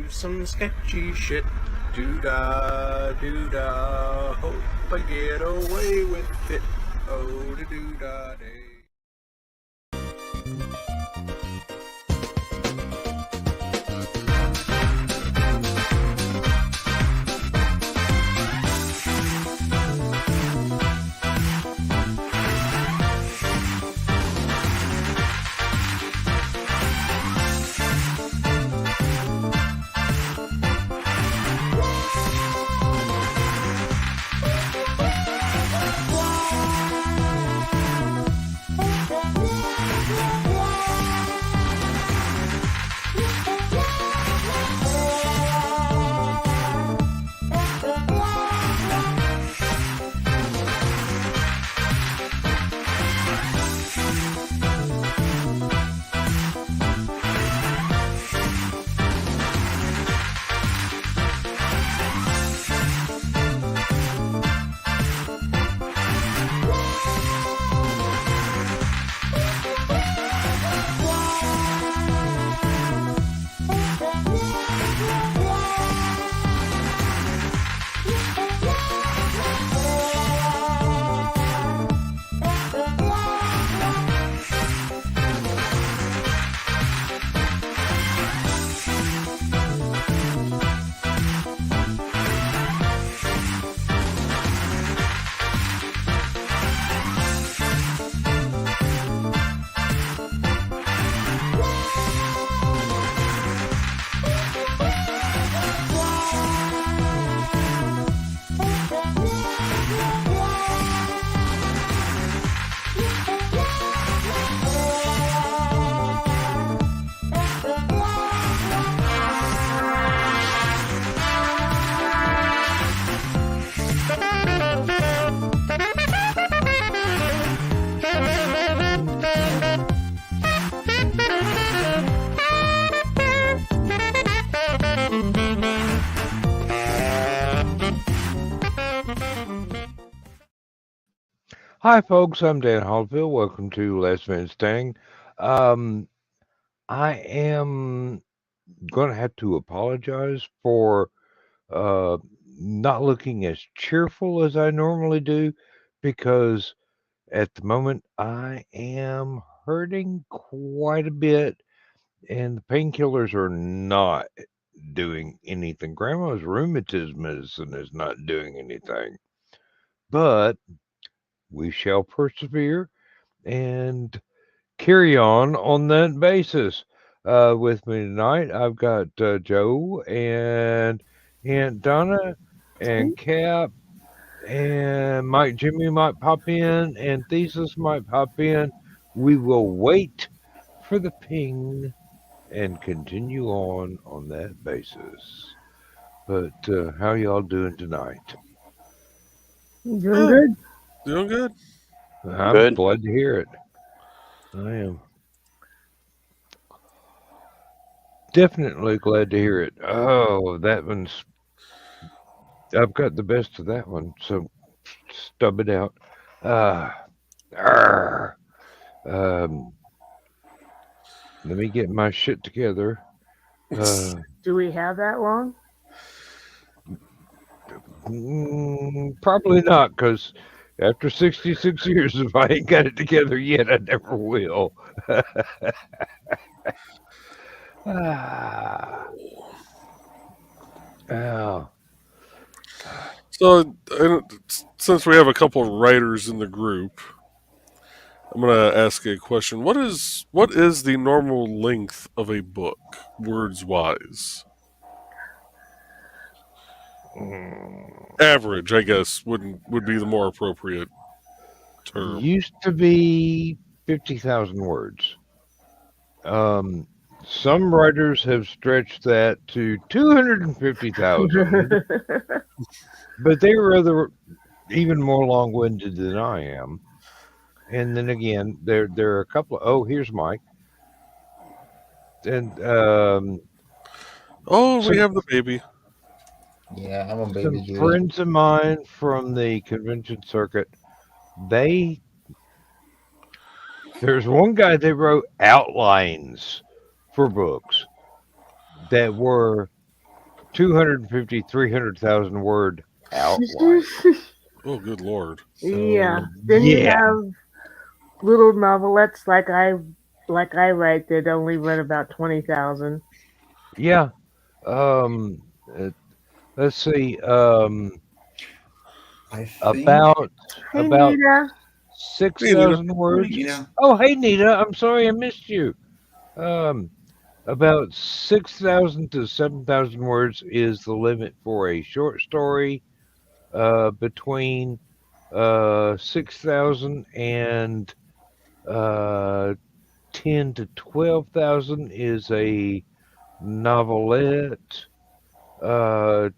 some sketchy shit. Doo-dah, doo-dah, hope I get away with it. Oh, the doo-dah day. Hi, folks. I'm Dan Hollifield. Welcome to Last Man Standing. I am going to have to apologize for not looking as cheerful as I normally do because at the moment I am hurting quite a bit and the painkillers are not doing anything. Grandma's rheumatism medicine is not doing anything, but we shall persevere and carry on that basis. With me tonight, I've got Joe and Aunt Donna and Cap and Mike Jimmy might pop in and Thesis might pop in. We will wait for the ping and continue on that basis. But how y'all doing tonight? Doing good. Doing good. I'm Good. glad to hear it. I am. Definitely glad to hear it. Oh, that one's. I've got the best of that one, so stub it out. Arr. Let me get my shit together. Do we have that long? Probably not, because after 66 years, if I ain't got it together yet, I never will. Oh. So, since we have a couple of writers in the group, I'm going to ask a question. What is the normal length of a book, words wise? Average, I guess, would be the more appropriate term. Used to be 50,000 words. Some writers have stretched that to 250,000, but they were even more long-winded than I am. And then again, there are a couple of. Oh, here's Mike. And we have the baby. Yeah, I'm a baby. Some friends of mine from the convention circuit. There's one guy that wrote outlines for books that were 250, 300,000 word outline. Oh, good lord. So, Yeah. Then you yeah. have little novelettes like I write that only run about 20,000. Yeah. Um, uh, let's see. I think. About Hey, Nita. 6,000 words. Nina. Oh, hey, Nita. I'm sorry I missed you. About 6,000 to 7,000 words is the limit for a short story. Between 6,000 and 10 to 12,000 is a novelette. 10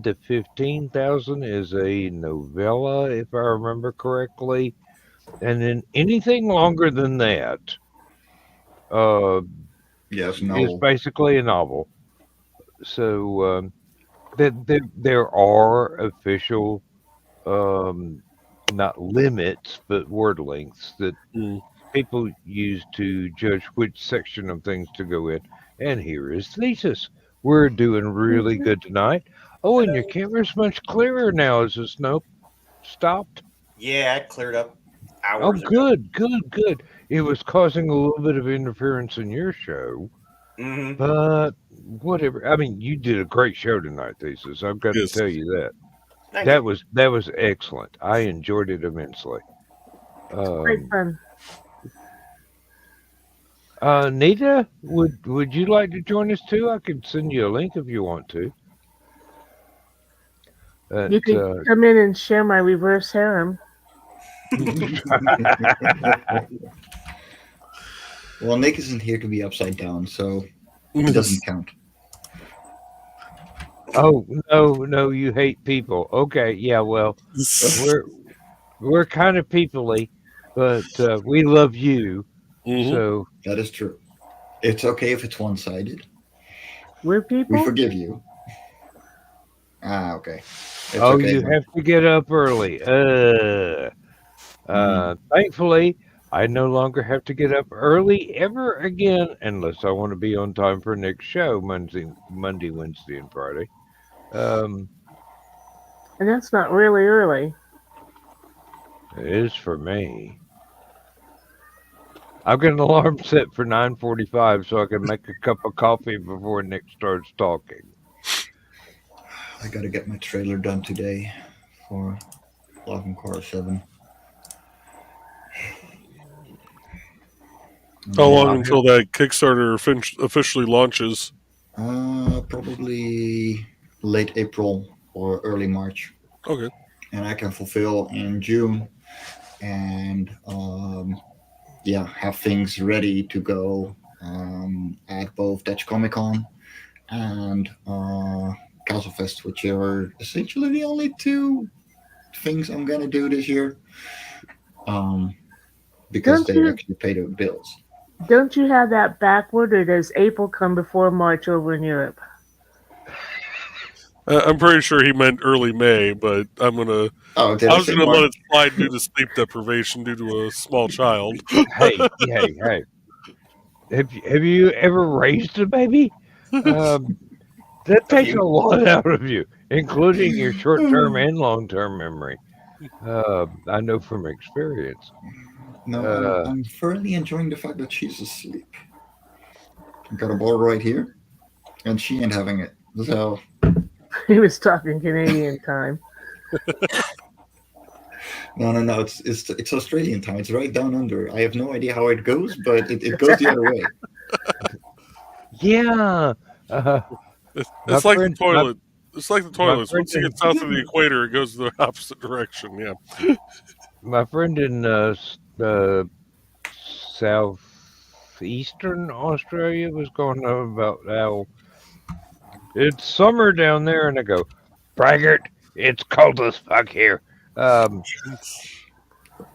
to 15,000 is a novella, if I remember correctly. And then anything longer than that Yes, is no. basically a novel. So there are official, not limits, but word lengths that Mm. people use to judge which section of things to go in. And here is thesis. We're doing really good tonight. Oh, and your camera's much clearer now as the snow stopped. Yeah, it cleared up Oh, hours ago. good. It was causing a little bit of interference in your show, Mm-hmm. but whatever. I mean, you did a great show tonight, Thesis. I've got Yes. to tell you that. Thank That you. was excellent. I enjoyed it immensely. Great fun. Nita, would you like to join us too? I could send you a link if you want to. You could come in and share my reverse harem. Well, Nick isn't here to be upside down, so it doesn't count. Oh no, you hate people. Okay, yeah, well, we're kind of peoply, but we love you. Mhm. So That is true. It's okay if it's one-sided. We're We people. forgive you. Okay. It's oh, okay. you have to get up early. Thankfully, I no longer have to get up early ever again unless I want to be on time for next show Monday, Wednesday, and Friday. And that's not really early. It is for me. I've got an alarm set for 9:45 so I can make a cup of coffee before Nick starts talking. I gotta get my trailer done today for Hallowcon 7. How long until that Kickstarter officially launches? Probably late April or early March. Okay. And I can fulfill in June and have things ready to go at both Dutch Comic Con and Castlefest, which are essentially the only two things I'm gonna do this year. Because they actually pay the bills. Don't you have that backward, or does April come before March over in Europe? I'm pretty sure he meant early May, but I'm gonna. I was gonna let it slide due to sleep deprivation due to a small child. Hey! Have you ever raised a baby? That takes a lot out of you, including your short-term and long-term memory. I know from experience. No, I'm thoroughly enjoying the fact that she's asleep. I've got a ball right here, and she ain't having it. So He was talking Canadian time. No. It's Australian time. It's right down under. I have no idea how it goes, but it goes the other way. Yeah. It's like the toilet. It's like the toilets. Once you get south of the equator, it goes the opposite direction. Yeah. My friend in southeastern Australia was going on about how it's summer down there, and I go, braggart, it's cold as fuck here. I'm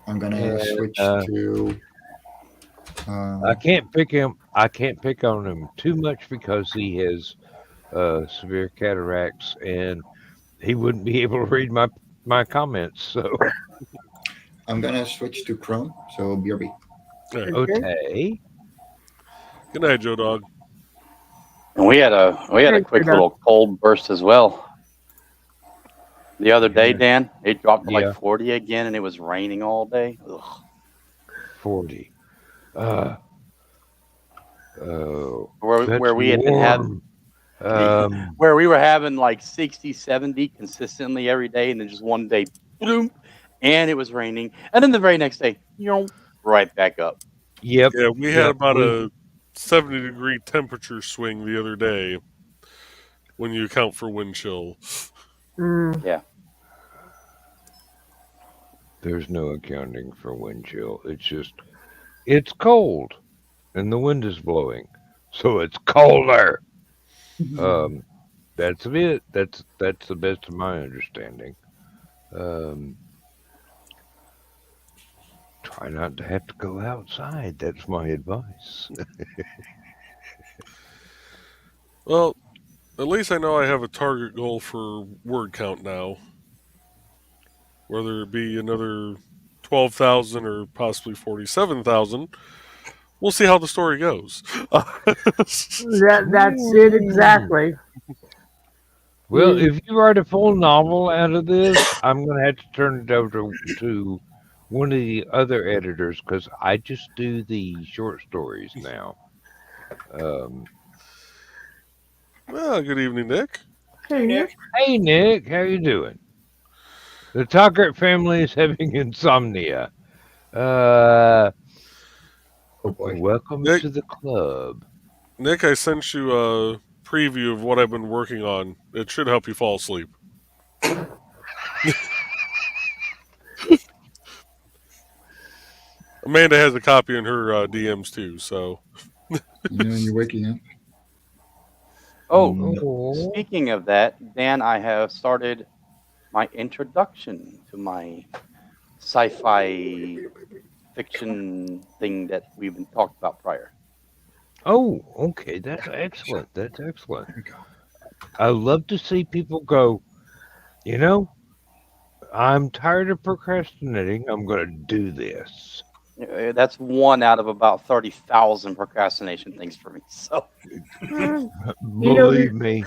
gonna switch to. I can't pick on him too much because he has severe cataracts, and he wouldn't be able to read my comments. So I'm gonna switch to Chrome. So BRB. Okay. Good night, Joe Dog. And we had a Thanks, quick Doug. little cold burst as well. The other day, Yeah. Dan, it dropped to Yeah. like 40 again, and it was raining all day. Ugh. 40. Oh, Where that's we had been warm. where we were having like 60, 70 consistently every day, and then just one day, boom, and it was raining, and then the very next day, right back up. Yep. Yeah, we had about a 70-degree temperature swing the other day when you account for wind chill. Yeah. There's no accounting for wind chill. It's just, it's cold, and the wind is blowing, so it's colder. That's it. That's the best of my understanding. Try not to have to go outside. That's my advice. Well, at least I know I have a target goal for word count now. Whether it be another 12,000 or possibly 47,000, we'll see how the story goes. That's it exactly. Well, if you write a full novel out of this, I'm going to have to turn it over to one of the other editors because I just do the short stories now. Well, good evening, Nick. Hey, Nick. Hey, Nick, how you doing? The Tuckert family is having insomnia. Oh boy. Welcome Nick. to the club. Nick, I sent you a preview of what I've been working on. It should help you fall asleep. Amanda has a copy in her DMs too, so. You're waking up. Oh, speaking of that, Dan, I have started my introduction to my sci-fi fiction thing that we've been talked about prior. Oh, okay. That's excellent. That's excellent. There you go. I love to see people go, you know, I'm tired of procrastinating. I'm going to do this. That's one out of about 30,000 procrastination things for me. So, Believe me.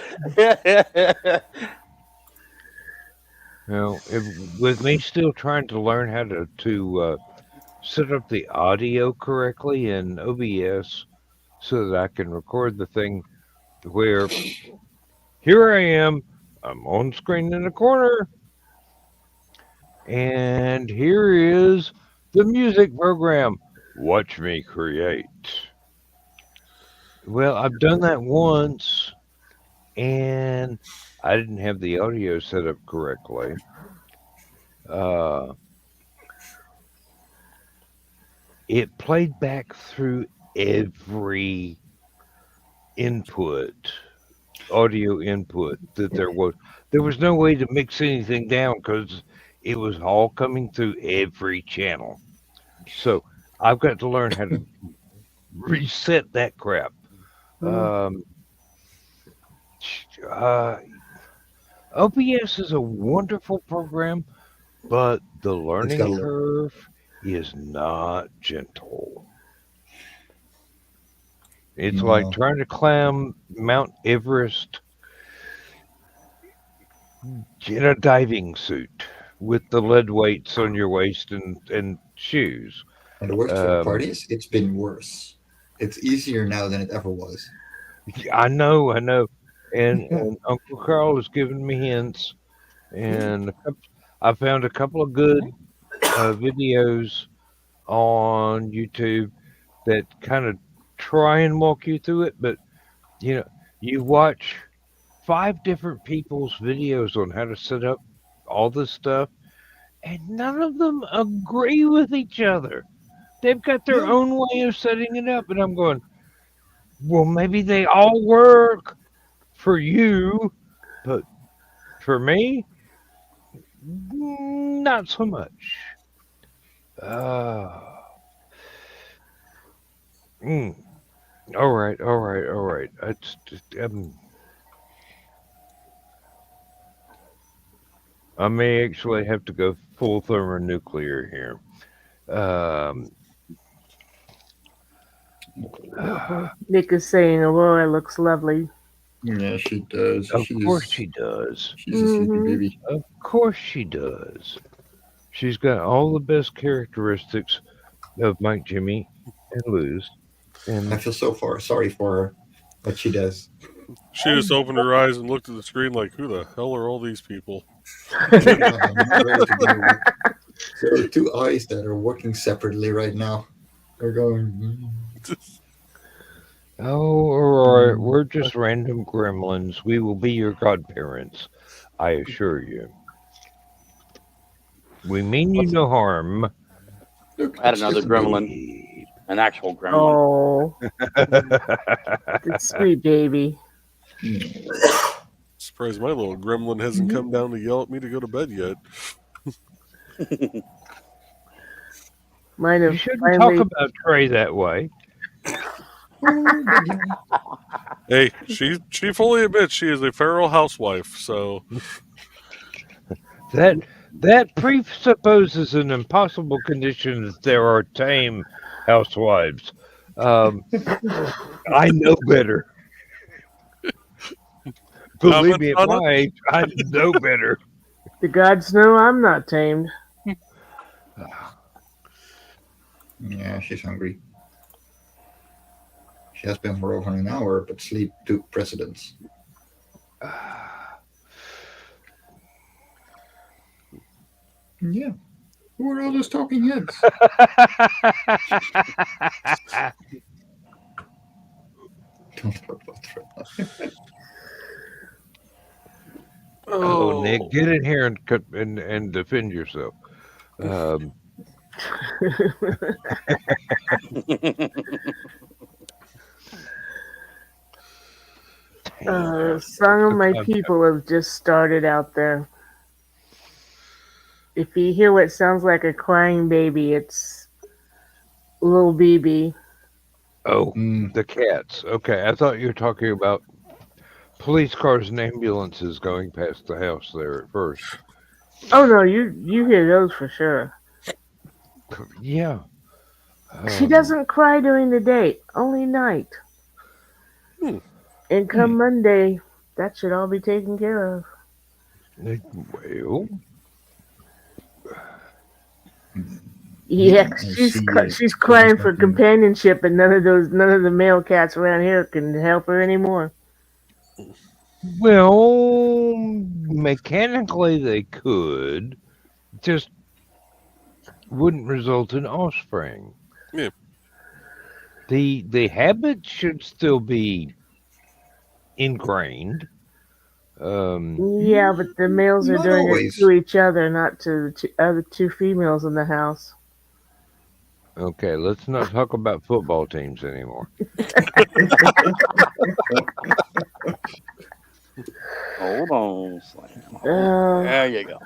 With me still trying to learn how to set up the audio correctly in OBS so that I can record the thing where here I am, I'm on screen in the corner, and here is the music program. Watch me create. Well, I've done that once, and I didn't have the audio set up correctly. It played back through every audio input that there was. There was no way to mix anything down because it was all coming through every channel. So I've got to learn how to reset that crap. OBS is a wonderful program, but the learning curve is not gentle. It's like trying to climb Mount Everest in a diving suit with the lead weights on your waist and shoes. And the worst part is, it's been worse. It's easier now than it ever was. I know. And Uncle Carl has given me hints, and I found a couple of good videos on YouTube that kind of try and walk you through it, but you watch 5 different people's videos on how to set up all this stuff, and none of them agree with each other. They've got their own way of setting it up, and I'm going, well, maybe they all work for you, but for me, not so much. All right. I may actually have to go full thermonuclear here. Nick is saying Aurora looks lovely. Yeah, she does. Of course she does. She's a sleepy baby. Of course she does. She's got all the best characteristics of Mike, Jimmy, and Luz. And I feel sorry for her, but she does. She just opened her eyes and looked at the screen like, "Who the hell are all these people?" I'm not ready to deal with. There are two eyes that are working separately right now. They're going. oh, Aurora, we're just random gremlins. We will be your godparents, I assure you. We mean you no harm. Look, I had it's another just a baby. gremlin, an actual gremlin. Oh, the sweet baby. Surprised my little gremlin hasn't come down to yell at me to go to bed yet. Mine You have shouldn't finally. talk about Trey that way. Hey, she fully admits she is a feral housewife, so That presupposes an impossible condition that there are tame housewives. I know better. Believe me, at my age, I know better. The gods know I'm not tamed. Yeah, she's hungry. She has been for over an hour, but sleep took precedence. Yeah. Who are all those talking heads? Don't talk about that. Oh, Nick, get in here and defend yourself. Some of my people have just started out there. If you hear what sounds like a crying baby, it's little BB. Oh, the cats. Okay, I thought you were talking about police cars and ambulances going past the house there at first. Oh no, you hear those for sure. Yeah. She doesn't cry during the day, only night. And come Monday, that should all be taken care of. Well, yeah, she's crying for companionship, and none of the male cats around here can help her anymore. Well, mechanically they could, just wouldn't result in offspring. Yeah. The habit should still be ingrained. Yeah, but the males are Not doing always. it to each other, not to the other two females in the house. Okay, let's not talk about football teams anymore. Hold on, Slam. There you go.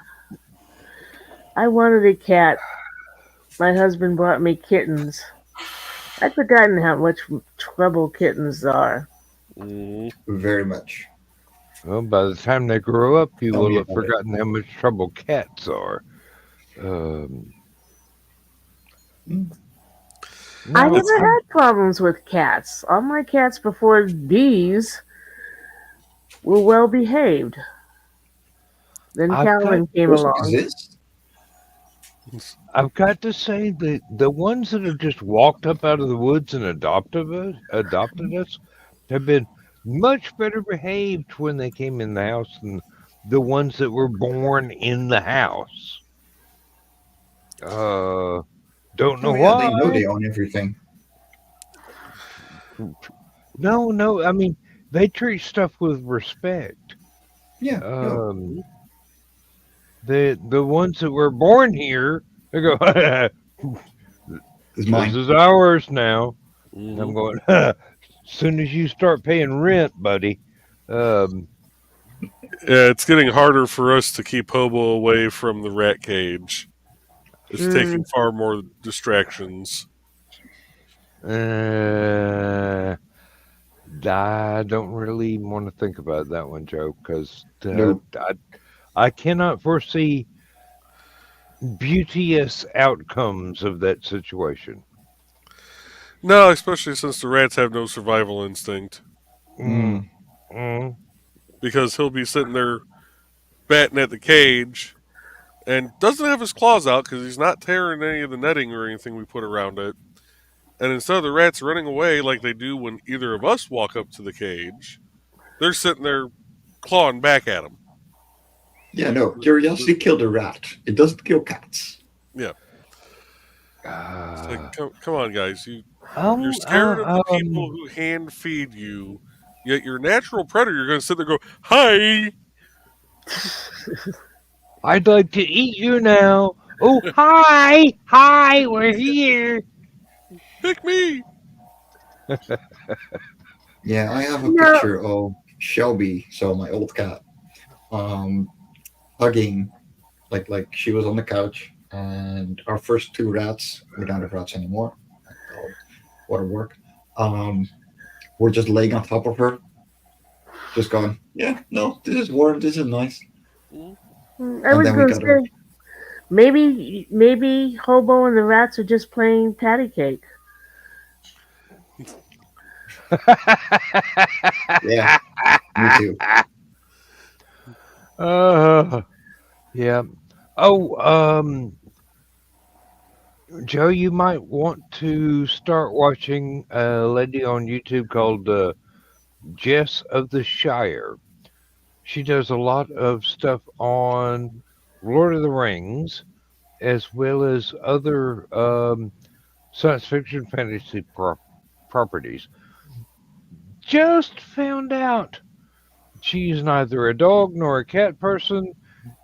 I wanted a cat. My husband brought me kittens. I'd forgotten how much trouble kittens are. Very much. Well, by the time they grow up, you Tell will me have about it. forgotten how much trouble cats are. I never had problems with cats. All my cats before bees were well behaved. Then Calvin came Those along. exist? I've got to say that the ones that have just walked up out of the woods and adopted us have been much better behaved when they came in the house than the ones that were born in the house. Don't know why. They know they own everything. No. I mean, they treat stuff with respect. Yeah. The ones that were born here, they go, It's mine. this is ours now. I'm going, as soon as you start paying rent, buddy. Yeah, it's getting harder for us to keep Hobo away from the rat cage. It's taking far more distractions. I don't really want to think about that one, Joe, because I cannot foresee beauteous outcomes of that situation. No, especially since the rats have no survival instinct. Mm. Mm. Because he'll be sitting there batting at the cage and doesn't have his claws out because he's not tearing any of the netting or anything we put around it. And instead of the rats running away like they do when either of us walk up to the cage, they're sitting there clawing back at him. Yeah, no, curiosity killed a rat. It doesn't kill cats. Yeah. It's like, Uh, come on, guys. You're um, scared of uh, the people um, who hand feed you, yet your natural predator, you're going to sit there and go, hi! I'd like to eat you now. Oh, hi, hi, we're here. Pick me! Yeah, I have a No. picture of Shelby, so my old cat, hugging, like she was on the couch, and our first two rats, we don't have rats anymore. Oh, what a work. We're just laying on top of her, just going, yeah, no, this is warm, this is nice. I And was then we going to got her. say, maybe Hobo and the rats are just playing patty cake. Yeah, me too. Yeah. Oh, Joe, you might want to start watching a lady on YouTube called Jess of the Shire. She does a lot of stuff on Lord of the Rings as well as other science fiction fantasy properties. Just found out she's neither a dog nor a cat person.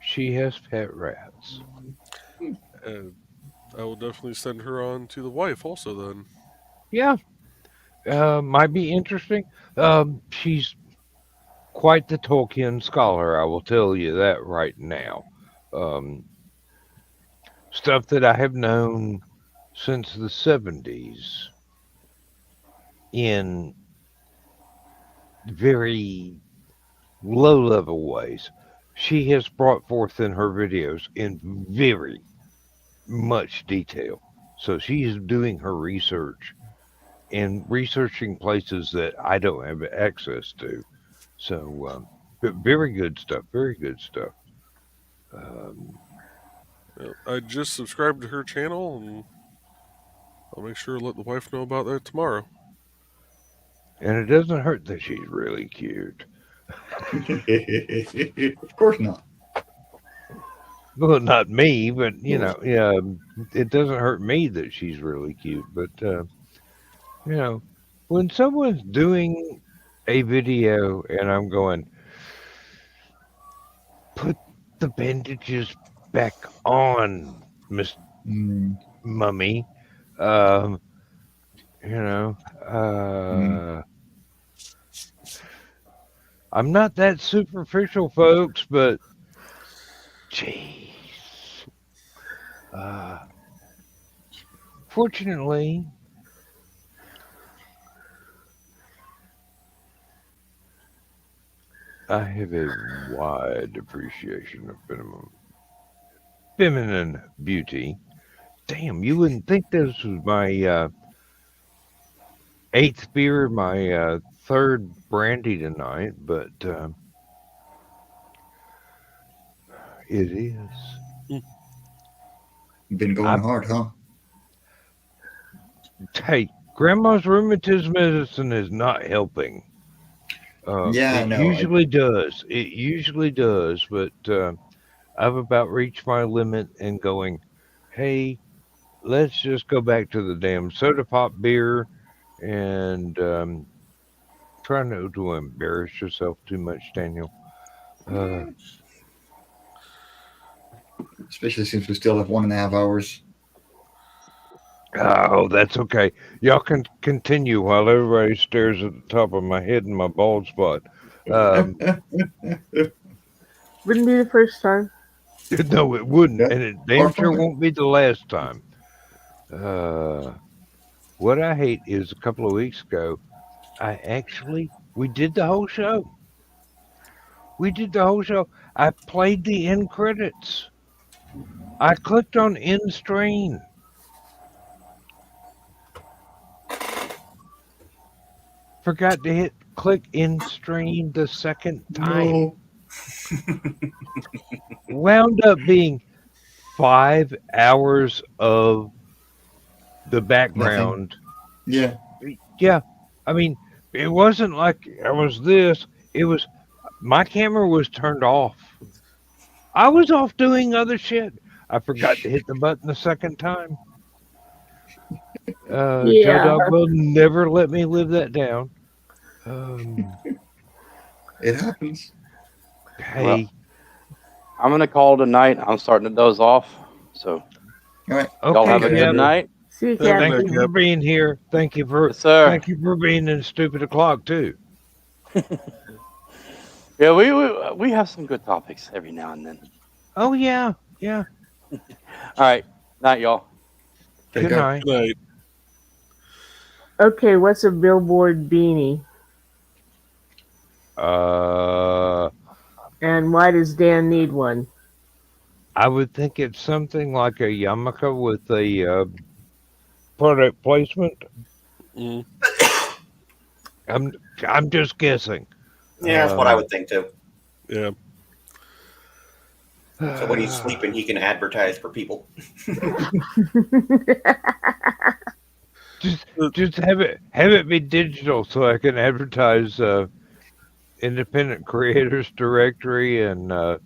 She has pet rats. And I will definitely send her on to the wife also then. Yeah, might be interesting. She's quite the Tolkien scholar, I will tell you that right now. Um, Stuff that I have known since the 70s in very low level ways. She has brought forth in her videos in very much detail. So she's doing her research and researching places that I don't have access to. So, but very good stuff. Very good stuff. Um, I just subscribed to her channel, and I'll make sure to let the wife know about that tomorrow. and it doesn't hurt that she's really cute. Of course not. Well, not me, but yeah, it doesn't hurt me that she's really cute. But when someone's doing a video and I'm going, put the bandages back on, Miss Mm, Mummy. Um, you know, mm. I'm not that superficial, folks, but jeez. Fortunately, I have a wide appreciation of feminine beauty. Damn, you wouldn't think this was my eighth beer, my third brandy tonight, but it is. Been going hard, huh? Hey, Grandma's rheumatism medicine is not helping. Yeah, It no. usually does. It usually does, but I've about reached my limit and going, hey, let's just go back to the damn soda pop beer and try not to embarrass yourself too much, Daniel. Especially since we still have 1.5 hours. Oh, that's okay. Y'all can continue while everybody stares at the top of my head and my bald spot. Wouldn't be the first time. No, it wouldn't, Yeah, and it damn sure fine. won't be the last time. What I hate is a couple of weeks ago, we did the whole show. We did the whole show. I played the end credits. I clicked on end screen. forgot to hit click in stream the second time. No. Wound up being 5 hours of the background. Yeah. Yeah. I mean, it wasn't like I was this. It was my camera was turned off. I was off doing other shit. I forgot to hit the button the second time. Joe Yeah. Dog will never let me live that down. It happens. Hey, I'm gonna call tonight. I'm starting to doze off. So All right. y'all have a okay, good Cap. night. See you, Have a Captain. Thank you for being here. Thank you for Yes, sir. thank you for being in stupid o'clock too. Yeah, we have some good topics every now and then. Oh yeah, yeah. All right, night, y'all. Take Good care. night. Good night. Okay, what's a billboard beanie? And why does Dan need one? I would think it's something like a yarmulke with a product placement. Mm. I'm just guessing. Yeah, that's what I would think too. Yeah. So when he's sleeping, he can advertise for people. Just have it be digital so I can advertise independent creators directory and I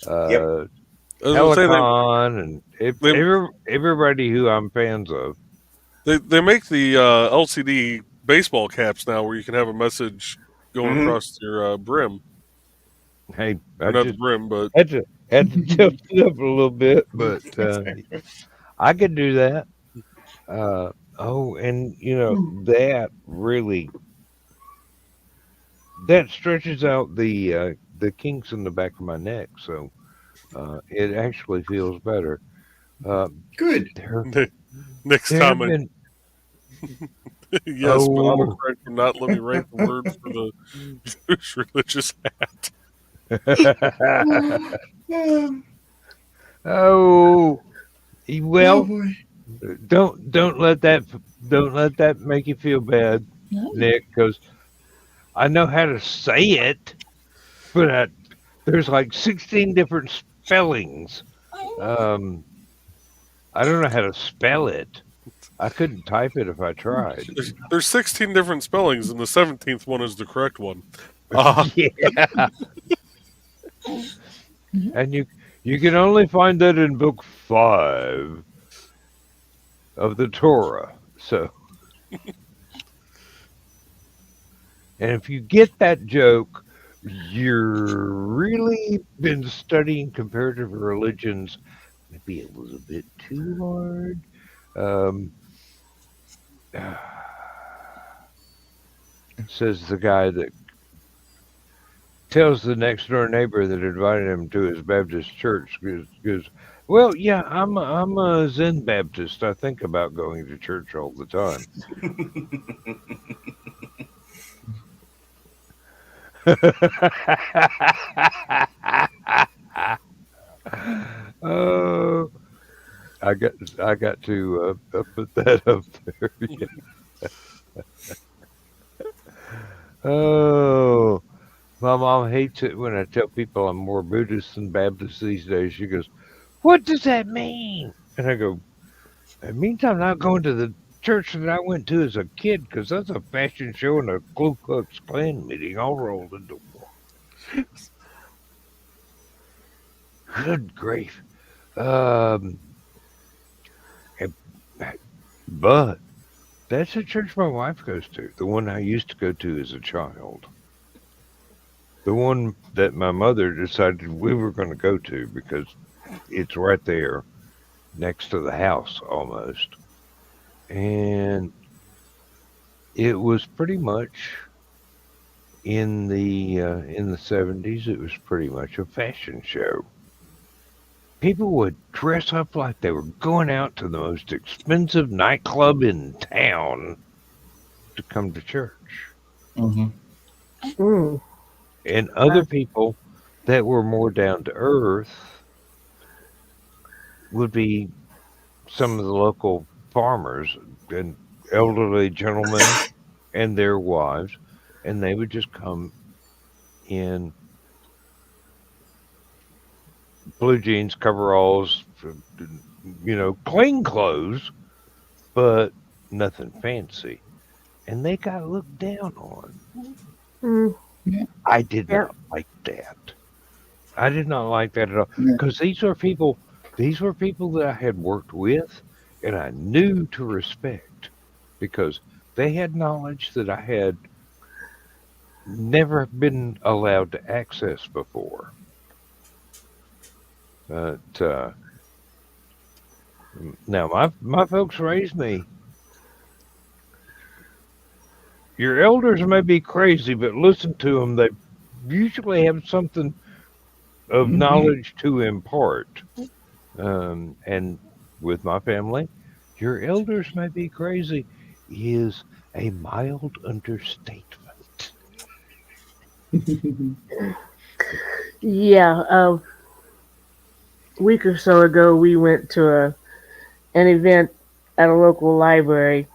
was gonna say Hallowcon and everybody who I'm fans of. they make the LCD baseball caps now where you can have a message going Mhm. across your brim. Hey, Or I not the just brim, but had to tilt it up a little bit, but I could do that. Oh, and that really that stretches out the kinks in the back of my neck, so it actually feels better. Good. There, next there have time been yes, but oh autocorrect would not let me write the word for the Jewish religious hat. oh well. boy. Don't let that make you feel bad, Nick, because I know how to say it, but there's like 16 different spellings. I don't know how to spell it. I couldn't type it if I tried. There's 16 different spellings, and the 17th one is the correct one. Yeah, and you can only find that in book 5 of the Torah. So, and if you get that joke, you're really been studying comparative religions maybe a little bit too hard. Says the guy that tells the next door neighbor that invited him to his Baptist church. Goes, well, yeah, I'm a Zen Baptist. I think about going to church all the time. Oh, I got to put that up there. Yeah. Oh, my mom hates it when I tell people I'm more Buddhist than Baptist these days. She goes, "What does that mean?" And I go, "It means I'm not going to the church that I went to as a kid because that's a fashion show and a Ku Klux Klan meeting all rolled into one." Good grief. But that's the church my wife goes to, the one I used to go to as a child. The one that my mother decided we were going to go to because it's right there next to the house almost. And it was pretty much in the 70s, it was pretty much a fashion show. People would dress up like they were going out to the most expensive nightclub in town to come to church. Mm. And other people that were more down to earth would be some of the local farmers and elderly gentlemen and their wives, and they would just come in blue jeans, coveralls, clean clothes, but nothing fancy. And they got looked down on. Mm, I did yeah. not like that. I did not like that at all. Yeah. Because these were people that I had worked with and I knew to respect because they had knowledge that I had never been allowed to access before. But now my folks raised me. Your elders may be crazy, but listen to them. They usually have something of Mhm. knowledge to impart. And with my family, your elders may be crazy is a mild understatement. Yeah, a week or so ago, we went to an event at a local library,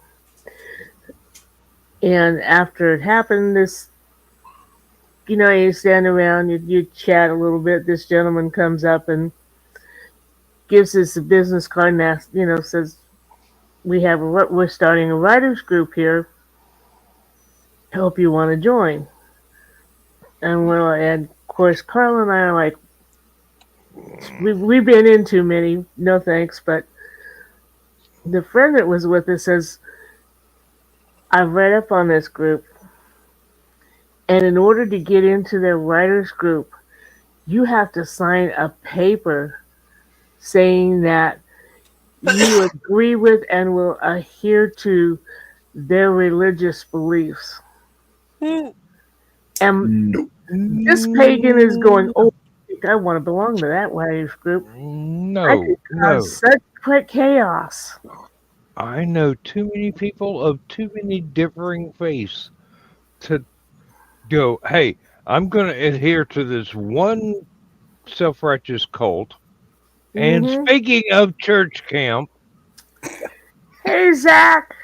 and after it happened, you stand around, you chat a little bit. This gentleman comes up and gives us a business card and asks, says, we're starting a writers group here. Hope you want to join. And of course, Carl and I are like, we've been in too many, no thanks. But the friend that was with us says, I've read up on this group, and in order to get into their writers group, you have to sign a paper saying that you agree with and will adhere to their religious beliefs. And Nope. this pagan is going, oh, I think I want to belong to that writers group. I No, could no. cause such quick chaos. I know too many people of too many differing faiths to go, hey, I'm going to adhere to this one self righteous cult. And Hmm. speaking of church camp, Hey, Zach.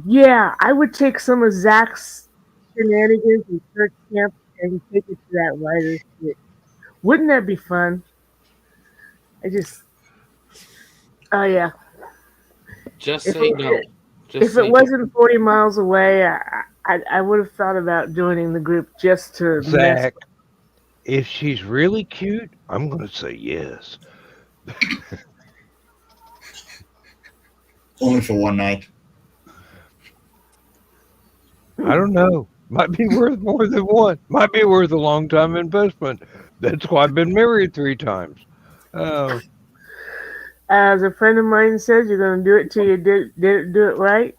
Yeah, I would take some of Zach's shenanigans in church camp and take it to that writer's group. Wouldn't that be fun? I just, oh yeah. Just If say it, no. Just if it say no. wasn't 40 miles away, I would have thought about joining the group just to mess. Zach, if she's really cute, I'm going to say yes. Only for one night. I don't know. Might be worth more than one. Might be worth a long time investment. That's why I've been married 3 times. Oh, As a friend of mine says, you're going to do it till you do it right.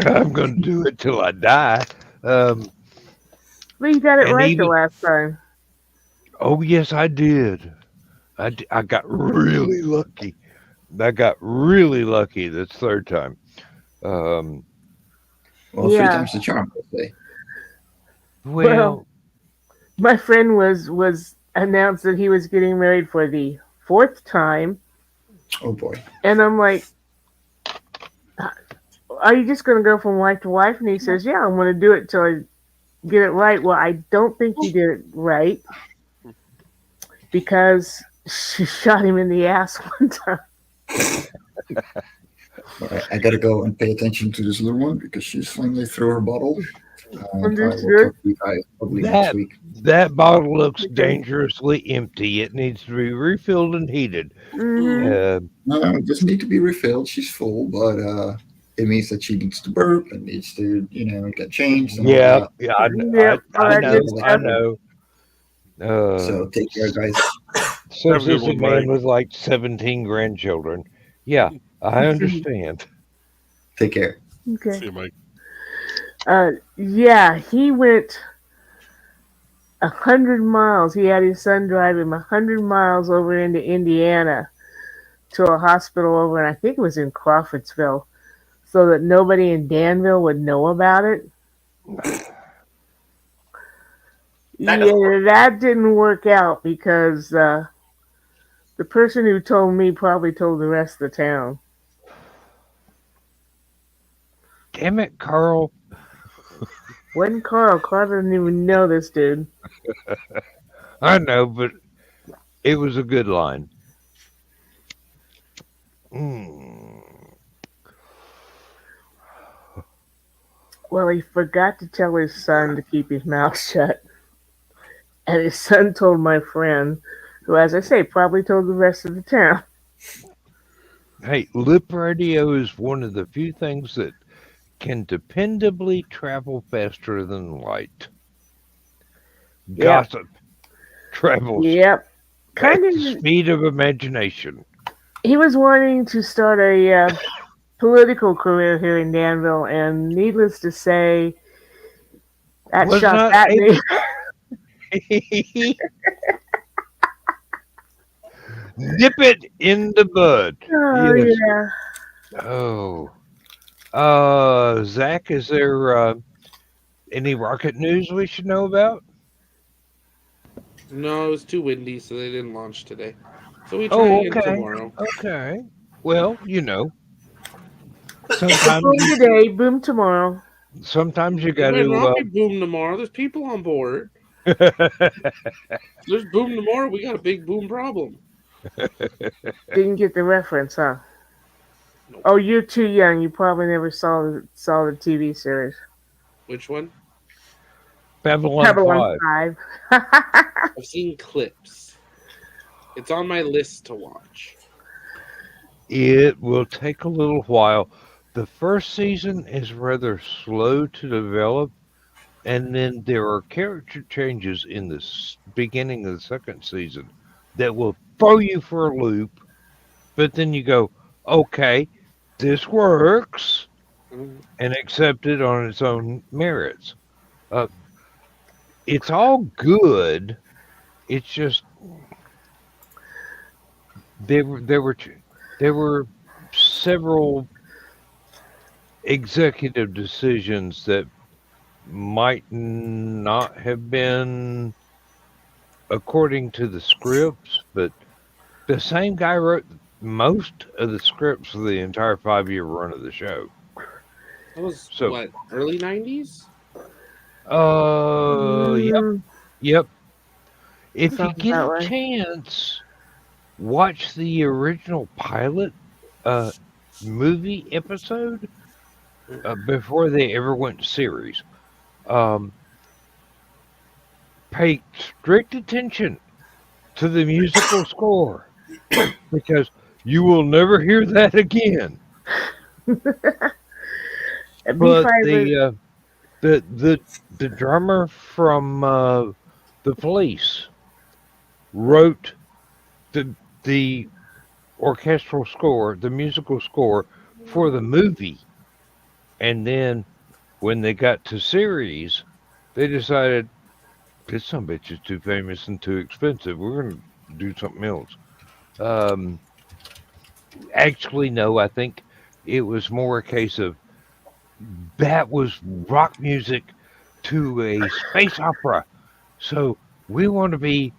I'm going to do it till I die. Well, you got it And right the even, last time. oh, yes, I did. I got really lucky. I got really lucky this 3rd time. Well, 3 Yeah. times the charm, I say. Well, My friend was announced that he was getting married for the 4th time, Oh boy. and I'm like, "Are you just going to go from wife to wife?" And he says, "Yeah, I'm going to do it till I get it right." Well, I don't think he did it right because she shot him in the ass one time. Alright, I gotta go and pay attention to this little one because she's finally through her bottle. And I will Understood. talk to you guys probably next week. that bottle looks dangerously empty. It needs to be refilled and heated. Hmm. No, it doesn't need to be refilled. She's full, but it means that she needs to burp and needs to, get changed and all Yeah, that. yeah, Yep, all I that know, good I stuff. know. So take care, guys. So Have a good says a one, man Mike. with like 17 grandchildren. Yeah, I understand. Take care. See Okay. you, Mike. Yeah, he went 100 miles. He had his son drive him 100 miles over into Indiana to a hospital over, and I think it was in Crawfordsville, so that nobody in Danville would know about it. That doesn't work. That didn't work out because the person who told me probably told the rest of the town. Damn it, Carl. When Carl doesn't even know this dude. I know, but it was a good line. Mm. Well, he forgot to tell his son to keep his mouth shut. And his son told my friend, who, as I say, probably told the rest of the town. Hey, lip radio is one of the few things that can dependably travel faster than light. Yep. Gossip travels Yep. at Kind the of. speed of imagination. He was wanting to start a political career here in Danville, and needless to say, that Was shot not at me. Nip it in the bud. Oh, Yes. yeah. Oh. Zach, is there any rocket news we should know about? No, it was too windy, so they didn't launch today. So we try Oh, again okay. tomorrow. Okay. Well, Boom sometimes today, boom tomorrow. sometimes you It got might not be to. boom tomorrow. There's people on board. There's boom tomorrow. We got a big boom problem. Didn't get the reference, huh? Nope. Oh, you're too young. You probably never saw the TV series. Which one? Babylon 5. I've seen clips. It's on my list to watch. It will take a little while. The first season is rather slow to develop, and then there are character changes in the beginning of the second season that will throw you for a loop. But then you go, okay, this works, and accept it on its own merits. It's all good. It's just there were several executive decisions that might not have been according to the scripts, but the same guy wrote most of the scripts for the entire 5-year run of the show. That was So, what, early 90s? Yep. If you Sounds get that a way. chance, watch the original pilot movie episode before they ever went to series. Pay strict attention to the musical score because you will never hear that again. But the drummer from the Police wrote the orchestral score, the musical score for the movie, and then when they got to series, they decided this some bitch is too famous and too expensive. We're gonna do something else. Actually, no. I think it was more a case of that was rock music to a space opera. So we want to be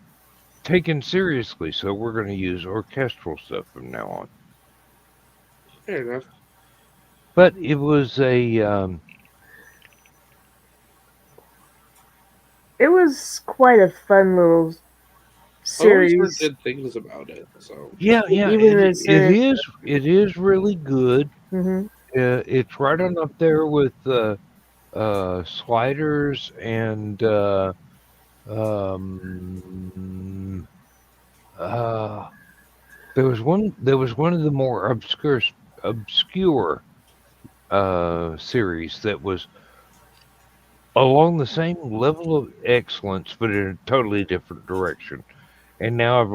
taken seriously. So we're going to use orchestral stuff from now on. Fair enough. But it was a. It was quite a fun little I always heard series. good things about it. So Yeah. Even It is really good. Mm-hmm. It's right on up there with Sliders and there was one of the more obscure series that was along the same level of excellence but in a totally different direction. And now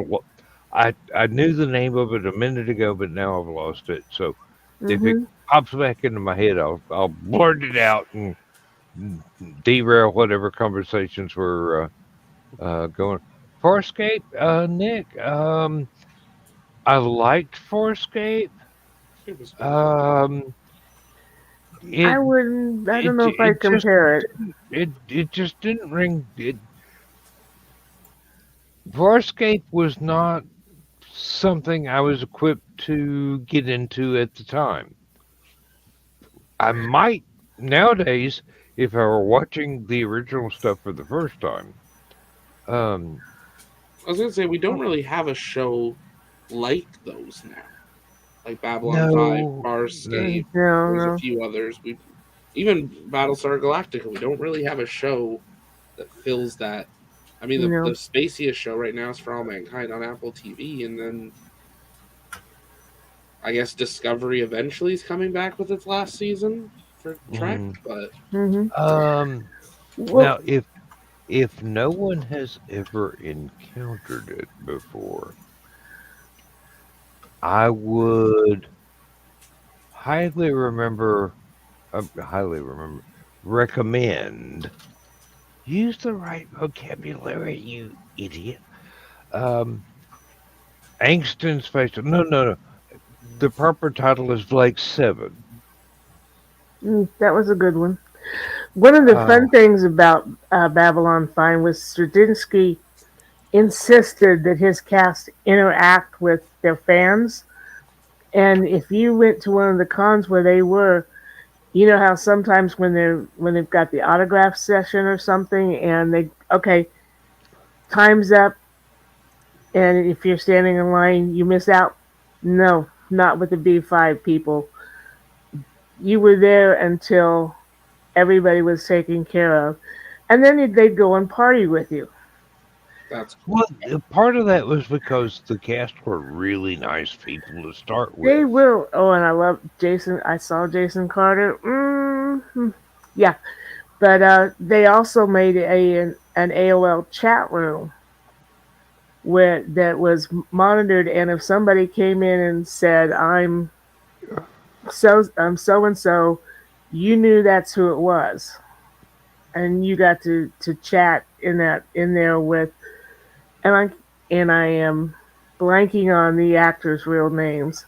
I knew the name of it a minute ago, but now I've lost it. So if it pops back into my head, I'll blurt it out and derail whatever conversations we're going. Farscape, Nick. I liked Farscape. it was good. I don't know if I'd compare it. It just didn't ring. Farscape was not something I was equipped to get into at the time. I might nowadays, if I were watching the original stuff for the first time, um, I was gonna say we don't really have a show like those now, like Babylon 5, no, Farscape. There's a No, few others. We even Battlestar Galactica. We don't really have a show that fills that. I mean, the no. spaciest show right now is For All Mankind on Apple TV, and then I guess Discovery eventually is coming back with its last season for Trek. mm, But Hmm. Well, now if no one has ever encountered it before, I would highly remember, highly remember, recommend. Use the right vocabulary, you idiot. Um, Angst in Space. No, no, no. The proper title is Blake 7. that was a good one. One of the Uh, fun things about Babylon 5 was Straczynski insisted that his cast interact with their fans. And if you went to one of the cons where they were, you know how sometimes when they've got the autograph session or something, and they okay, time's up, and if you're standing in line, you miss out. No, not with the B5 people. You were there until everybody was taken care of, and then they'd go and party with you. that's cool. well, part of that was because the cast were really nice people to start They with. will. Oh, and I love Jason. I saw Jason Carter. Yeah, but they also made an AOL chat room where that was monitored, and if somebody came in and said, I'm so and so," you knew that's who it was, and you got to chat in there with, and I am blanking on the actors' real names,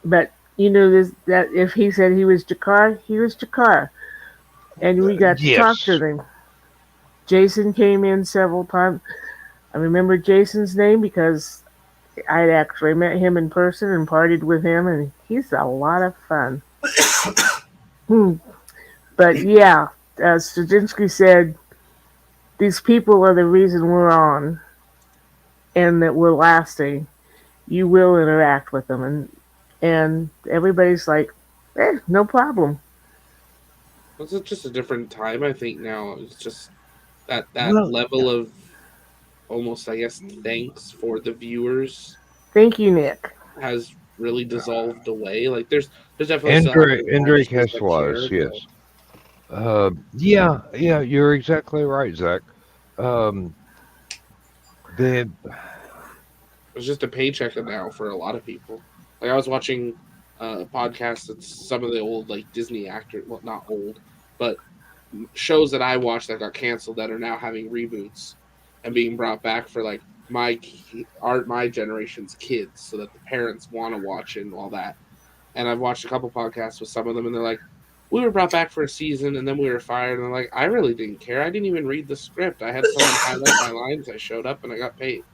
but you knew this that if he said he was Jakar, he was Jakar, and we got to talk to Yes. them. Jason came in several times. I remember Jason's name because I'd actually met him in person and partied with him, and he's a lot of fun. Hmm. But yeah, Straczynski said these people are the reason we're on and that we're lasting. You will interact with them, and everybody's like, no problem. It's just a different time. I think now it's just that Well, level of almost, I guess, thanks for the viewers Thank you, Nick. has really dissolved away. Like there's definitely still active Andre watchers that Caswaz, care, yes. but Yeah, yeah, you're exactly right, Zach. Um, the it's just a paycheck now for a lot of people. Like I was watching a podcast that's some of the old like Disney actors, well not old, but shows that I watched that got canceled that are now having reboots and being brought back for like my generation's kids, so that the parents want to watch it and all that. And I've watched a couple podcasts with some of them, and they're like, "We were brought back for a season, and then we were fired." And I'm like, "I really didn't care. I didn't even read the script. I had someone highlight my lines. I showed up, and I got paid."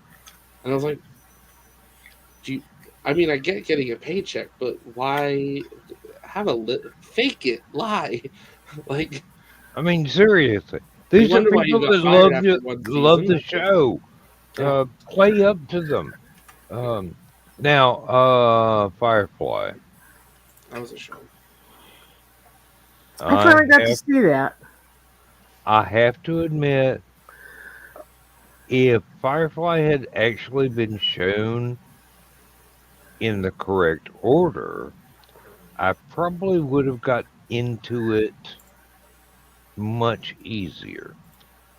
And I was like, "Do you?" I mean, I get getting a paycheck, but why have fake it, lie? Like, I mean, seriously, you these are wonder why you people got that fired after one love season. the show. Yeah, Play up to them. Now, Firefly. that was a show. I I finally got to have see that. I have to admit, if Firefly had actually been shown in the correct order, I probably would have got into it much easier.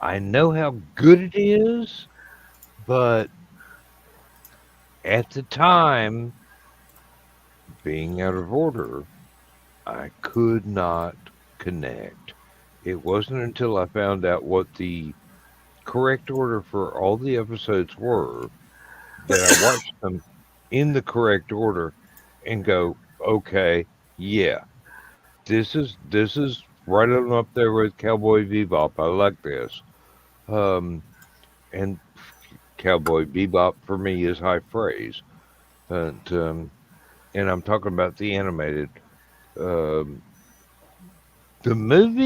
I know how good it is, but at the time, being out of order, I could not connect. It wasn't until I found out what the correct order for all the episodes were that I watched them in the correct order and go, okay, yeah, this is right on up there with Cowboy Bebop. I like this. Um, and Cowboy Bebop for me is high praise. And I'm talking about the animated. Um, The movie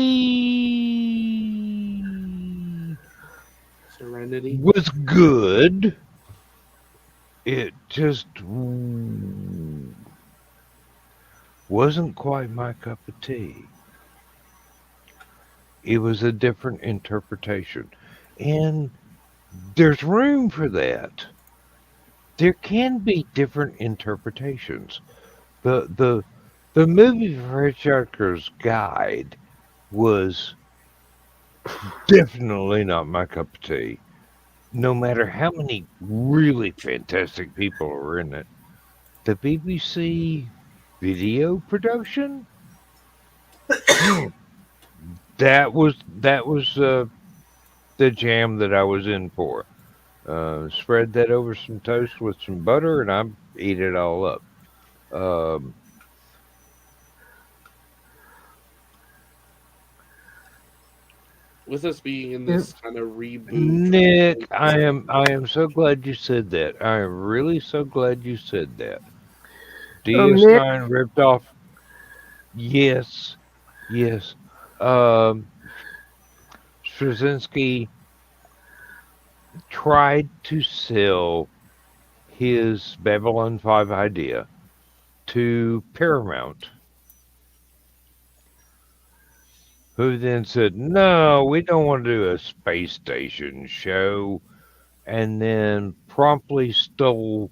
Serenity. was good. It just wasn't quite my cup of tea. It was a different interpretation. And there's room for that. There can be different interpretations. The movie for Hitchhiker's Guide was definitely not my cup of tea. No matter how many really fantastic people are in it, the BBC video production, that was the jam that I was in for. Spread that over some toast with some butter, and I eat it all up. Um, With us being in this kind of reboot, Nick, I am so glad you said that. I am really so glad you said that. Nick, DS9 ripped off. Yes, yes. Um, Straczynski tried to sell his Babylon 5 idea to Paramount, who then said, "No, we don't want to do a space station show," and then promptly stole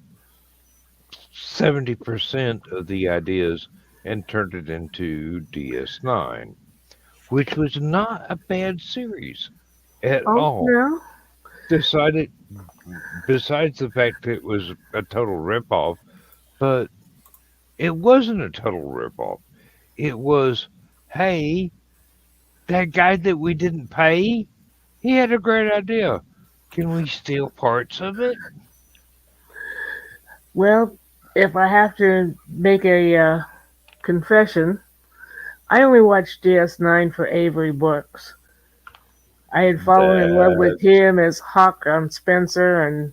70% of the ideas and turned it into DS9, which was not a bad series at all. no. Decided, besides the fact that it was a total ripoff, but it wasn't a total ripoff. It was, hey, that guy that we didn't pay, he had a great idea. Can we steal parts of it? Well, if I have to make a confession, I only watched DS9 for Avery Brooks. I had fallen in love with him as Hawk on Spencer, and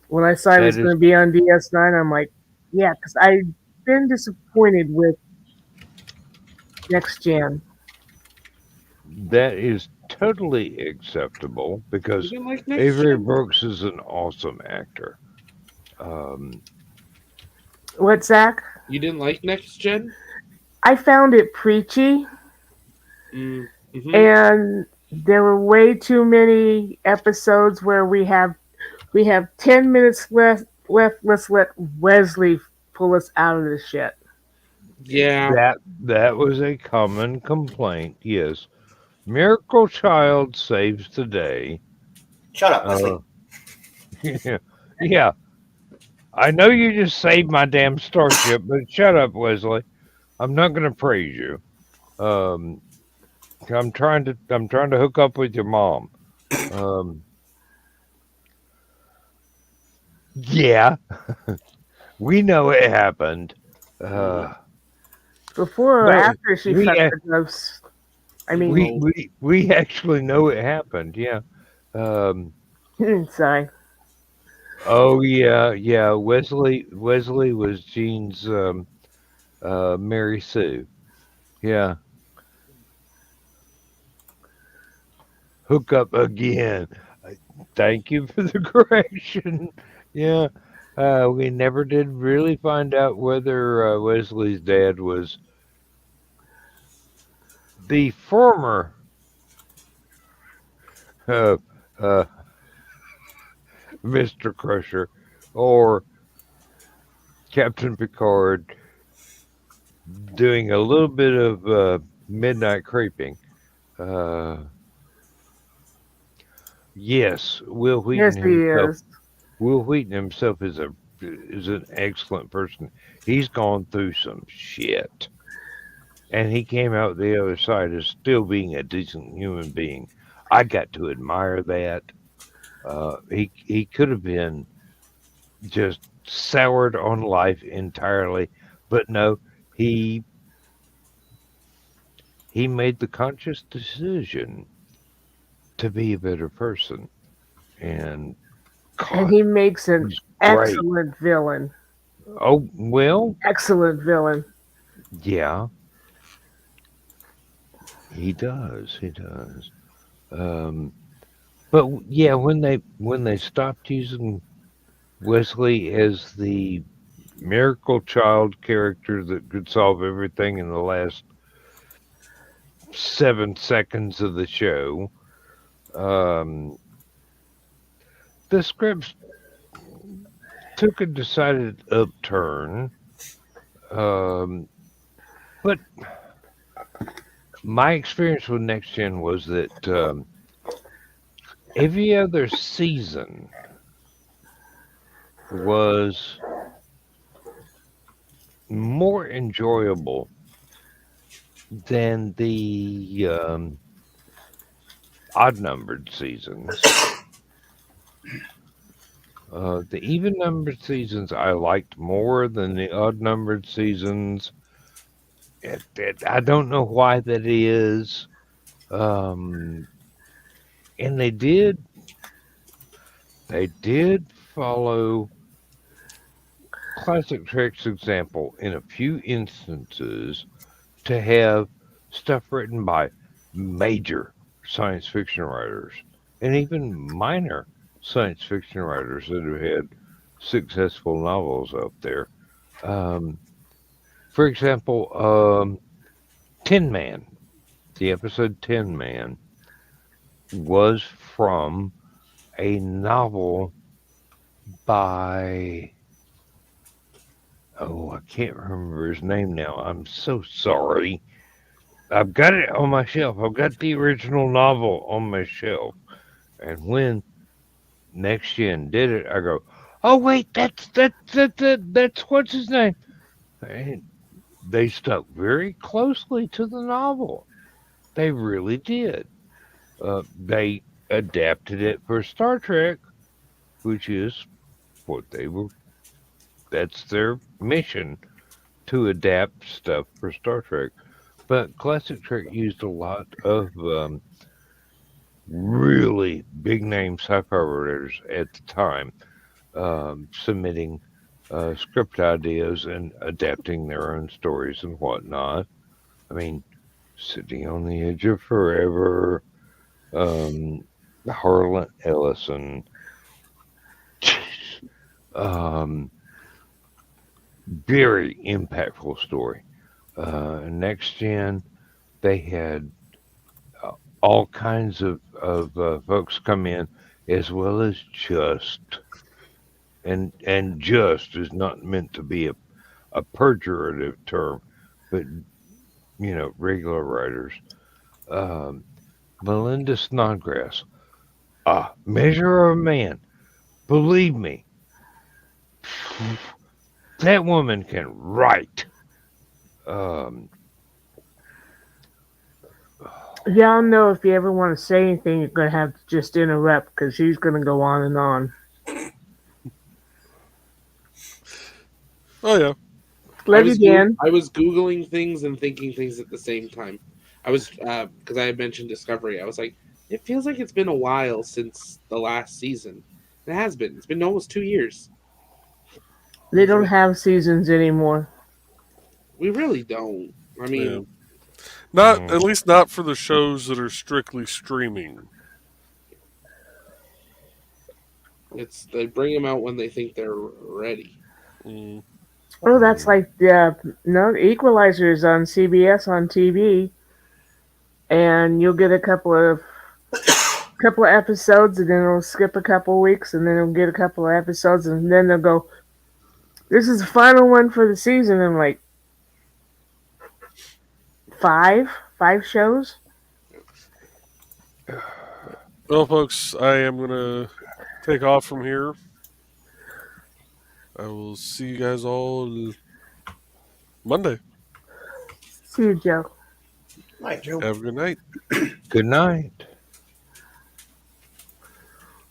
when I saw he was going to be on DS9, I'm like, yeah, because I'd been disappointed with Next Gen. That is totally acceptable because You didn't like Next Avery Gen? Brooks is an awesome actor. What, Zach? You didn't like Next Gen? I found it preachy, Mm-hmm. and there were way too many episodes where we have 10 minutes left. Let's let Wesley pull us out of this shit. Yeah. That was a common complaint, yes. Miracle Child saves the day. Shut up, Wesley. Yeah. I know you just saved my damn starship, but shut up, Wesley. I'm not going to praise you. I'm trying to hook up with your mom. Yeah, we know it happened. Before or after she fucked the gloves? I mean, we actually know it happened. Yeah. Sorry. Oh yeah. Wesley was Jean's Mary Sue. Yeah. Hook up again. Thank you for the correction. Yeah. We never did really find out whether Wesley's dad was the former Mr. Crusher or Captain Picard doing a little bit of midnight creeping. Yes, Will Wheaton himself. Will Wheaton himself is an excellent person. He's gone through some shit, and he came out the other side as still being a decent human being. I got to admire that. He could have been just soured on life entirely, but no, he made the conscious decision to be a better person, and he makes an excellent villain. Oh well, excellent villain. Yeah, He does. He does. But yeah, when they stopped using Wesley as the miracle child character that could solve everything in the last 7 seconds of the show, the scripts took a decided upturn. But my experience with Next Gen was that every other season was more enjoyable than the odd-numbered seasons. The even-numbered seasons I liked more than the odd-numbered seasons. I don't know why that is. And they did follow Classic Trek's example in a few instances to have stuff written by major science fiction writers and even minor science fiction writers that have had successful novels out there. For example, Tin Man, the episode Tin Man, was from a novel by, oh, I can't remember his name now. I'm so sorry. I've got it on my shelf. I've got the original novel on my shelf. And when Next Gen did it, I go, oh wait, that's what's his name. And they stuck very closely to the novel. They really did. They adapted it for Star Trek, which is what they were. That's their mission, to adapt stuff for Star Trek. But Classic Trek used a lot of really big name sci-fi writers at the time, submitting script ideas and adapting their own stories and whatnot. I mean, Sitting on the Edge of Forever, Harlan Ellison, very impactful story. Next Gen, they had all kinds of folks come in, as well as just, and just is not meant to be a pejorative term, but regular writers. Melinda Snodgrass, Measure of a Man. Believe me, that woman can write. Y'all know if you ever want to say anything, you're going to have to just interrupt because she's going to go on and on. Oh, yeah. Love you, Dan. I was Googling things and thinking things at the same time. I was, because I had mentioned Discovery. I was like, it feels like it's been a while since the last season. It has been. It's been almost 2 years. They don't have seasons anymore. We really don't. I mean, not at least not for the shows that are strictly streaming. They bring them out when they think they're ready. Oh, that's like Equalizer is on CBS on TV, and you'll get a couple of episodes, and then it'll skip a couple of weeks, and then it'll get a couple of episodes, and then they'll go, "This is the final one for the season." I'm like, five shows. Well, folks, I am gonna take off from here. I will see you guys all Monday. See you, Joe. Night, Joe. Have a good night. Good night.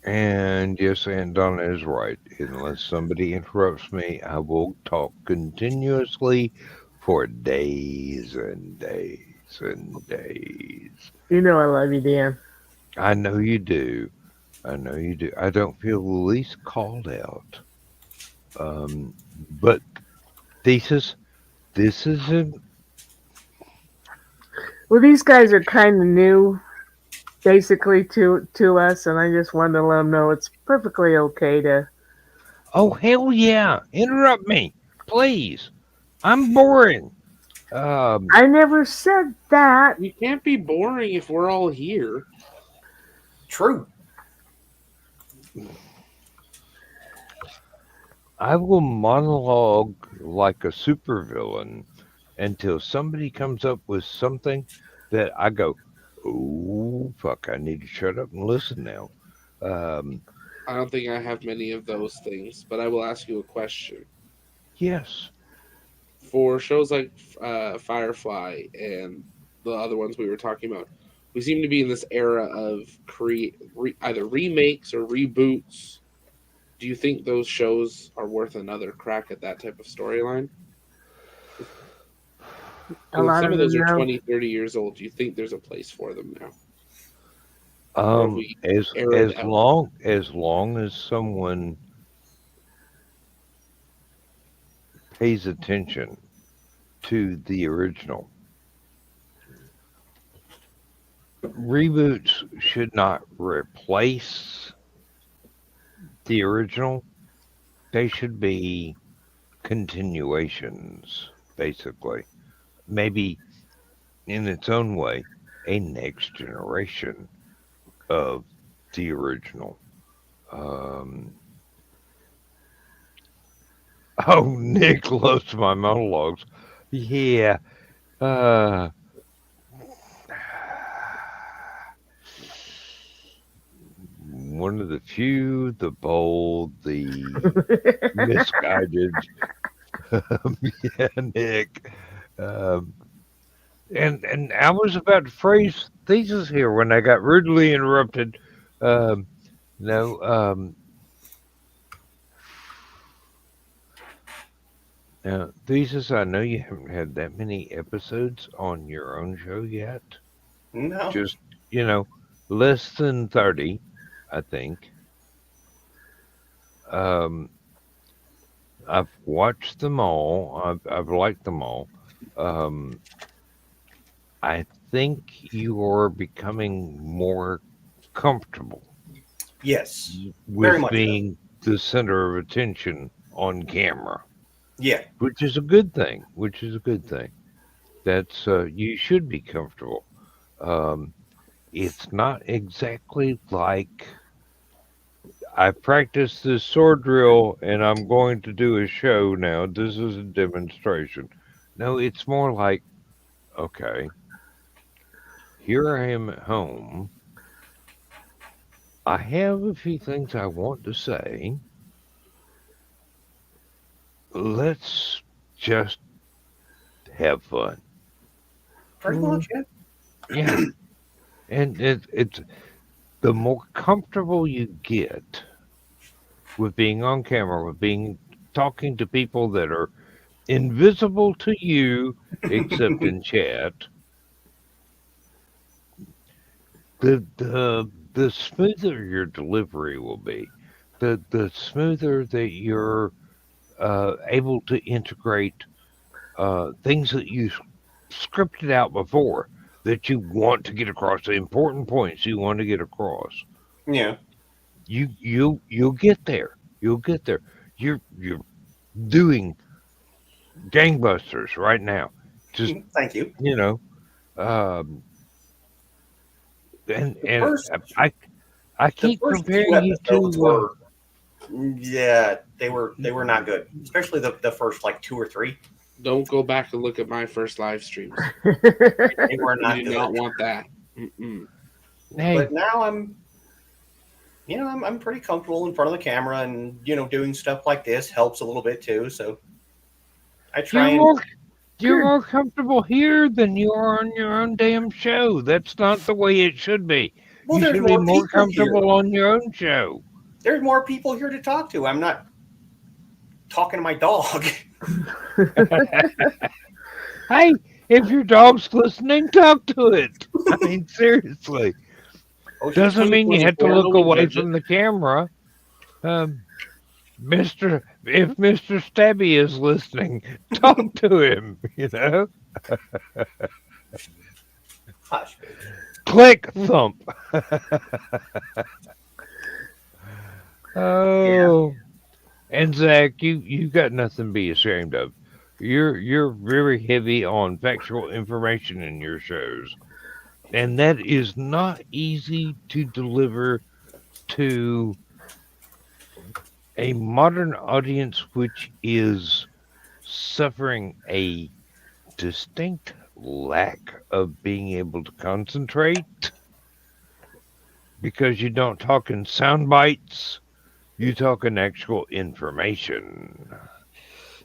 And yes, Aunt Donna is right. Unless somebody interrupts me, I will talk continuously for days and days and days. You know I love you, Dan. I know you do. I know you do. I don't feel the least called out. But Thesis, this is Well, these guys are kind of new, basically to us, and I just wanted to let them know it's perfectly okay to. Oh, hell yeah. Interrupt me, please. I'm boring. I never said that. You can't be boring if we're all here. True. I will monologue like a supervillain until somebody comes up with something that I go, oh, fuck, I need to shut up and listen now. I don't think I have many of those things, but I will ask you a question. Yes. For shows like Firefly and the other ones we were talking about, we seem to be in this era of either remakes or reboots. Do you think those shows are worth another crack at that type of storyline? A lot Some of of those them are know. 20, 30 years old. Do you think there's a place for them now? Or have we aired As out? long as someone pays attention to the original. Reboots should not replace the original. They should be continuations, basically. Maybe in its own way, a next generation of the original. Oh, Nick loves my monologues. Yeah. One of the few, the bold, the misguided. Yeah, Nick. Um, and I was about to phrase thesis here when I got rudely interrupted. No, now, thesis, I know you haven't had that many episodes on your own show yet. No. Just, less than 30, I think. I've watched them all. I've liked them all. I think you are becoming more comfortable Yes. Very with much so. being the center of attention on camera, Yeah. which is a good thing. That's you should be comfortable. It's not exactly like I practiced this sword drill and I'm going to do a show now. This is a demonstration. No, it's more like, okay, here I am at home. I have a few things I want to say. Let's just have fun. Pretty much, yeah. Yeah. And it's the more comfortable you get with being on camera, with being talking to people that are invisible to you except in chat, the smoother your delivery will be. The smoother that you're able to integrate things that you scripted out before that you want to get across, the important points you want to get across. Yeah. You'll get there. You'll get there. You're doing gangbusters right now. Just Thank you. And First, I the keep first two comparing you episodes to were, yeah, they were not good, especially the first like 2 or 3. Don't go back and look at my first live streams. They were not You do good. not want that. Mm-mm. hey, But now I'm pretty comfortable in front of the camera, and doing stuff like this helps a little bit too. So I try you're more comfortable here than you are on your own damn show. That's not the way it should be. Well, You there's should be more more people comfortable here. on your own show. There's more people here to talk to. I'm not talking to my dog. Hey, if your dog's listening, talk to it. I mean, seriously. Oh, she's Doesn't mean you have to 2024, look no one away judge it. from the camera. If Mr. Stabby is listening, talk to him, Hush, baby. Click thump. Oh, and Zach, you got nothing to be ashamed of. You're very heavy on factual information in your shows, and that is not easy to deliver to a modern audience which is suffering a distinct lack of being able to concentrate because you don't talk in sound bites, you talk in actual information.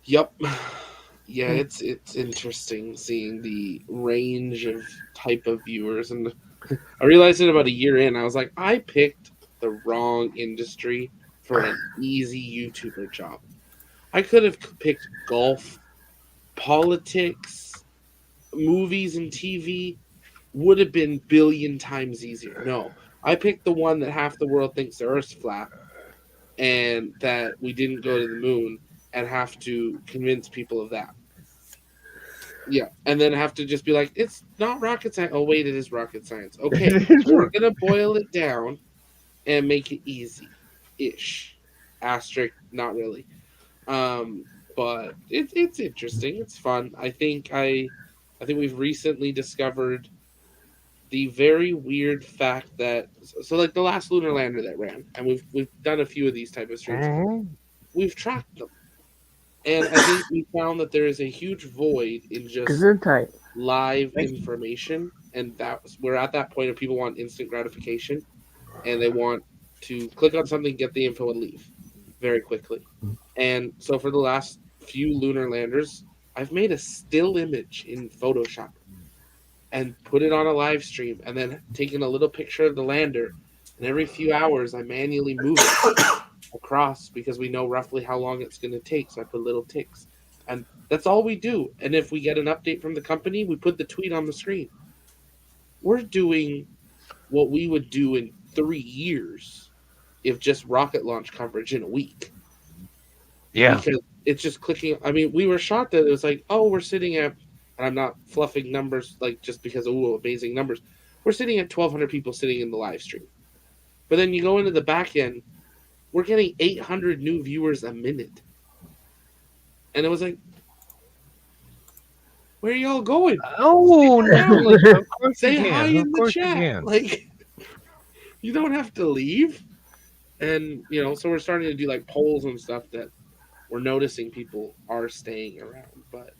Yep. Yeah, it's interesting seeing the range of type of viewers, and I realized it about a year in. I was like, I picked the wrong industry for an easy YouTuber job. I could have picked golf, politics, movies, and TV. Would have been billion times easier. No, I picked the one that half the world thinks the Earth's flat, and that we didn't go to the moon, and have to convince people of that. Yeah, and then have to just be like, it's not rocket science. Oh wait, it is rocket science. Okay, we're gonna boil it down and make it easy-ish. Asterisk, not really. But it's interesting. It's fun. I think we've recently discovered the very weird fact that like the last lunar lander that ran, and we've done a few of these type of streams. We've tracked them, and I think we found that there is a huge void in just Gesundheit. live information, and we're at that point of people want instant gratification, and they want to click on something, get the info, and leave very quickly. And so for the last few lunar landers, I've made a still image in Photoshop and put it on a live stream, and then taken a little picture of the lander, and every few hours I manually move it across because we know roughly how long it's going to take, so I put little ticks. And that's all we do. And if we get an update from the company, we put the tweet on the screen. We're doing what we would do in 3 years if just rocket launch coverage in a week. Yeah. Because it's just clicking. I mean, we were shocked that it was like, oh, we're sitting at, and I'm not fluffing numbers like just because, oh, amazing numbers. We're sitting at 1,200 people sitting in the live stream. But then you go into the back end, we're getting 800 new viewers a minute. And it was like, where are y'all going? Oh, no. Of course Say you can. hi Of in the course you chat. can. Like, you don't have to leave. And, so we're starting to do like polls and stuff that we're noticing people are staying around. But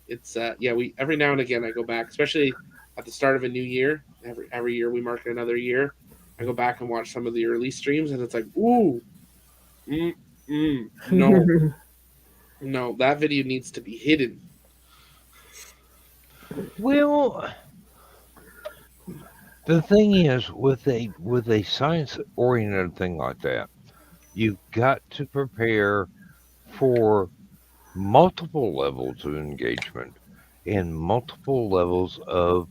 it's, we every now and again I go back, especially at the start of a new year. Every year we mark another year. I go back and watch some of the early streams, and it's like, ooh, no. No, that video needs to be hidden. Well, the thing is, with a science-oriented thing like that, you've got to prepare for multiple levels of engagement and multiple levels of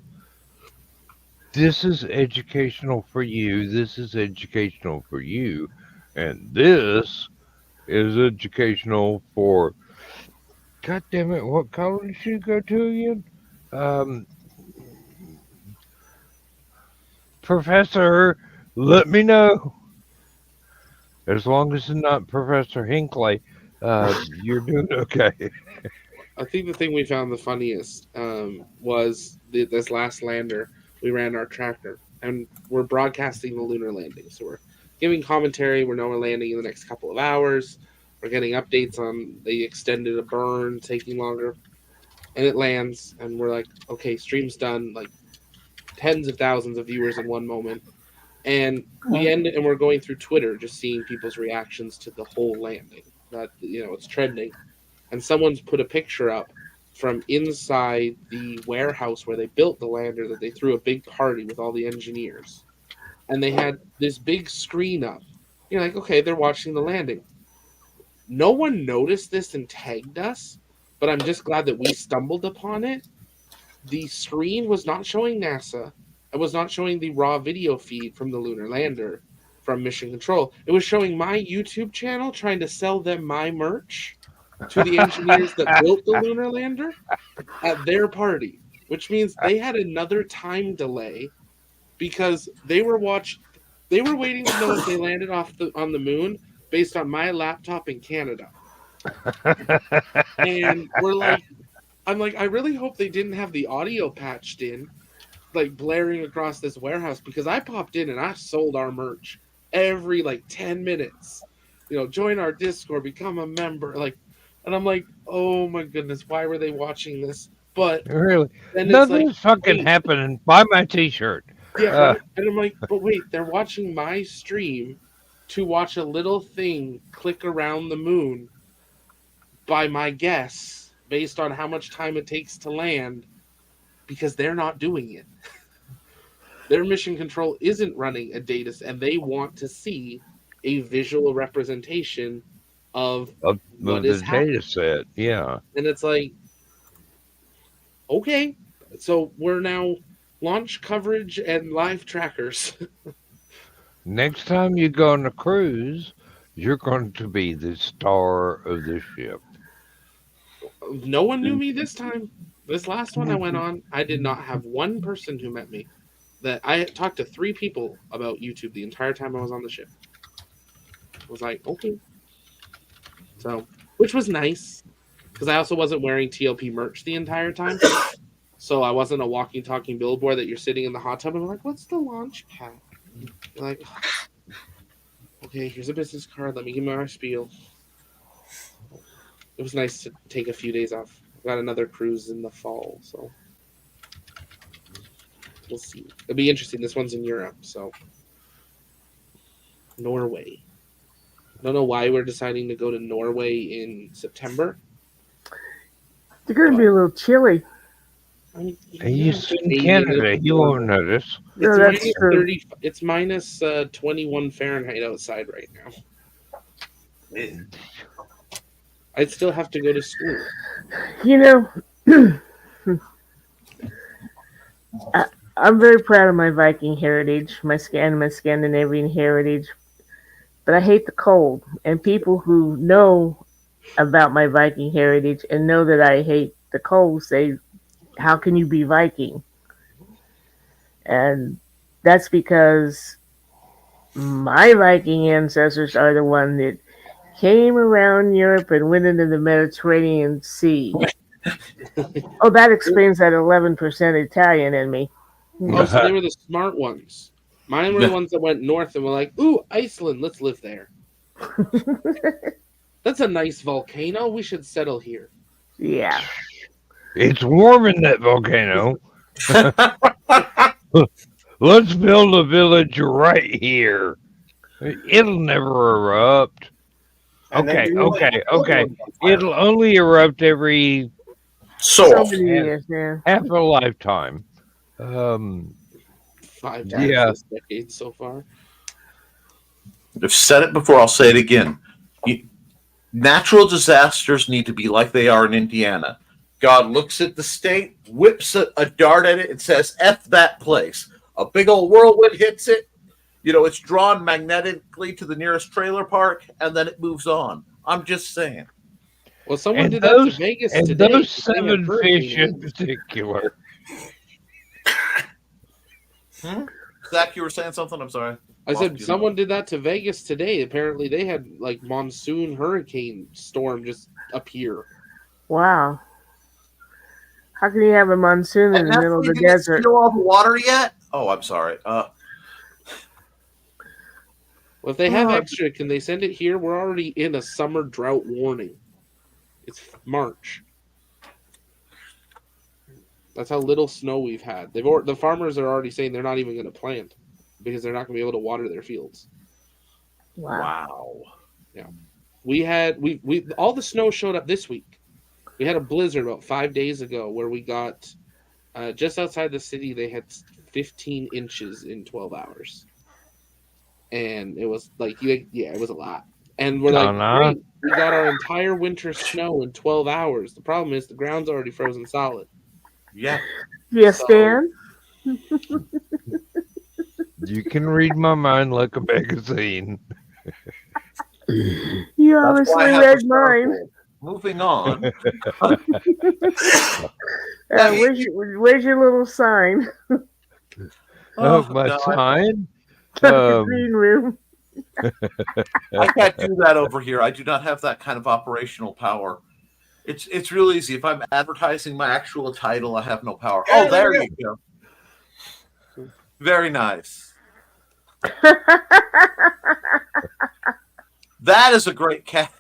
this is educational for you, this is educational for you, and this is educational for, God damn it, what college did you go to again? Professor, let me know. As long as it's not Professor Hinckley, you're doing okay. I think the thing we found the funniest was this last lander. We ran our tractor, and we're broadcasting the lunar landing. So we're giving commentary. We know we're landing in the next couple of hours. We're getting updates on they extended a burn, taking longer. And it lands, and we're like, okay, stream's done. Like, tens of thousands of viewers in one moment. And we end it, and we're going through Twitter, just seeing people's reactions to the whole landing. That, it's trending. And someone's put a picture up from inside the warehouse where they built the lander, that they threw a big party with all the engineers. And they had this big screen up. You're like, okay, they're watching the landing. No one noticed this and tagged us, but I'm just glad that we stumbled upon it. The screen was not showing NASA. It was not showing the raw video feed from the lunar lander from Mission Control. It was showing my YouTube channel trying to sell them my merch to the engineers that built the lunar lander at their party. which means they had another time delay because they were waiting to know if they landed on the moon based on my laptop in Canada. And I'm like, I really hope they didn't have the audio patched in, like blaring across this warehouse, because I popped in and I sold our merch every 10 minutes. Join our Discord, become a member, and I'm like, oh my goodness, why were they watching this? But Really, then it's nothing's fucking wait. happening. Buy my T-shirt. Yeah, right. And I'm like, but wait, they're watching my stream to watch a little thing click around the moon by my guess, based on how much time it takes to land, because they're not doing it. Their mission control isn't running a data set, and they want to see a visual representation of what is the happening. data set. Yeah. And it's like, okay, so we're now launch coverage and live trackers. Next time you go on a cruise, you're going to be the star of the ship. No one knew me this time. This last one I went on, I did not have one person who met me. That I talked to 3 people about YouTube the entire time I was on the ship. I was like, okay. So, which was nice, because I also wasn't wearing TLP merch the entire time. So I wasn't a walking, talking billboard that you're sitting in the hot tub and like, what's the launch pad? You're like, okay, here's a business card. Let me give my spiel. It was nice to take a few days off. I've got another cruise in the fall, so we'll see. It'll be interesting. This one's in Europe, so Norway. I don't know why we're deciding to go to Norway in September. It's going to be a little chilly. He's in Canada. You won't notice. No, that's It's true. 30. It's minus 21 Fahrenheit outside right now. I'd still have to go to school. I'm very proud of my Viking heritage, my Scandinavian heritage, but I hate the cold. And people who know about my Viking heritage and know that I hate the cold say, how can you be Viking? And that's because my Viking ancestors are the one that came around Europe and went into the Mediterranean Sea. Oh, that explains that 11% Italian in me. Oh, so they were the smart ones. Mine were the ones that went north and were like, ooh, Iceland, let's live there. That's a nice volcano. We should settle here. Yeah. It's warm in that volcano. Let's build a village right here. It'll never erupt. Okay. It'll only erupt every so many years, half a lifetime. 5 times this decade so far. I've said it before, I'll say it again. Natural disasters need to be like they are in Indiana. God looks at the state, whips a dart at it, and says, F that place. A big old whirlwind hits it. It's drawn magnetically to the nearest trailer park, and then it moves on. I'm just saying. Well, someone did that to Vegas today. And those 7 fish in particular. Zach, you were saying something? I'm sorry. I said someone did that to Vegas today. Apparently, they had monsoon hurricane storm just appear. Wow. How can you have a monsoon in the middle of the desert? Spill all the water yet? Oh, I'm sorry. Well, if they have extra, can they send it here? We're already in a summer drought warning. It's March. That's how little snow we've had. The farmers are already saying they're not even going to plant because they're not going to be able to water their fields. Wow. Yeah. We all the snow showed up this week. We had a blizzard about 5 days ago where we got just outside the city. They had 15 inches in 12 hours, and it was it was a lot. And we're great, we got our entire winter snow in 12 hours. The problem is the ground's already frozen solid. Yeah. Yes, Dan. You can read my mind like a magazine. You obviously read mine. moving on. Where's your little sign? My no, sign? The green room. I can't do that over here. I do not have that kind of operational power. It's real easy. If I'm advertising my actual title, I have no power. Oh, there you go. Very nice. That is a great cat.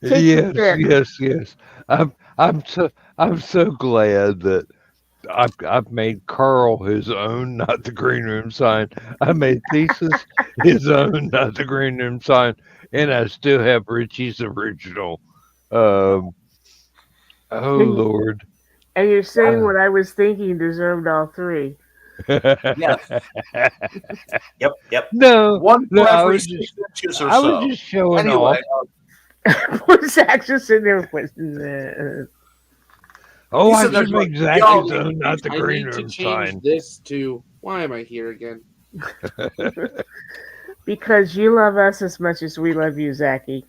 Yes. I'm so glad that I've made Carl his own, not the green room sign. I made Thesis his own, not the green room sign, and I still have Richie's original. Oh Lord! And you're saying what I was thinking deserved all three. Yes. Yep. No, One for I every was 6 just inches or I so. was just showing Anyway, off. Poor Zach just sitting there with. Oh, I said should they're make like, Zach "Y'all his need own, not the I green need to room change sign. this to why am I here again? Because you love us as much as we love you, Zachy.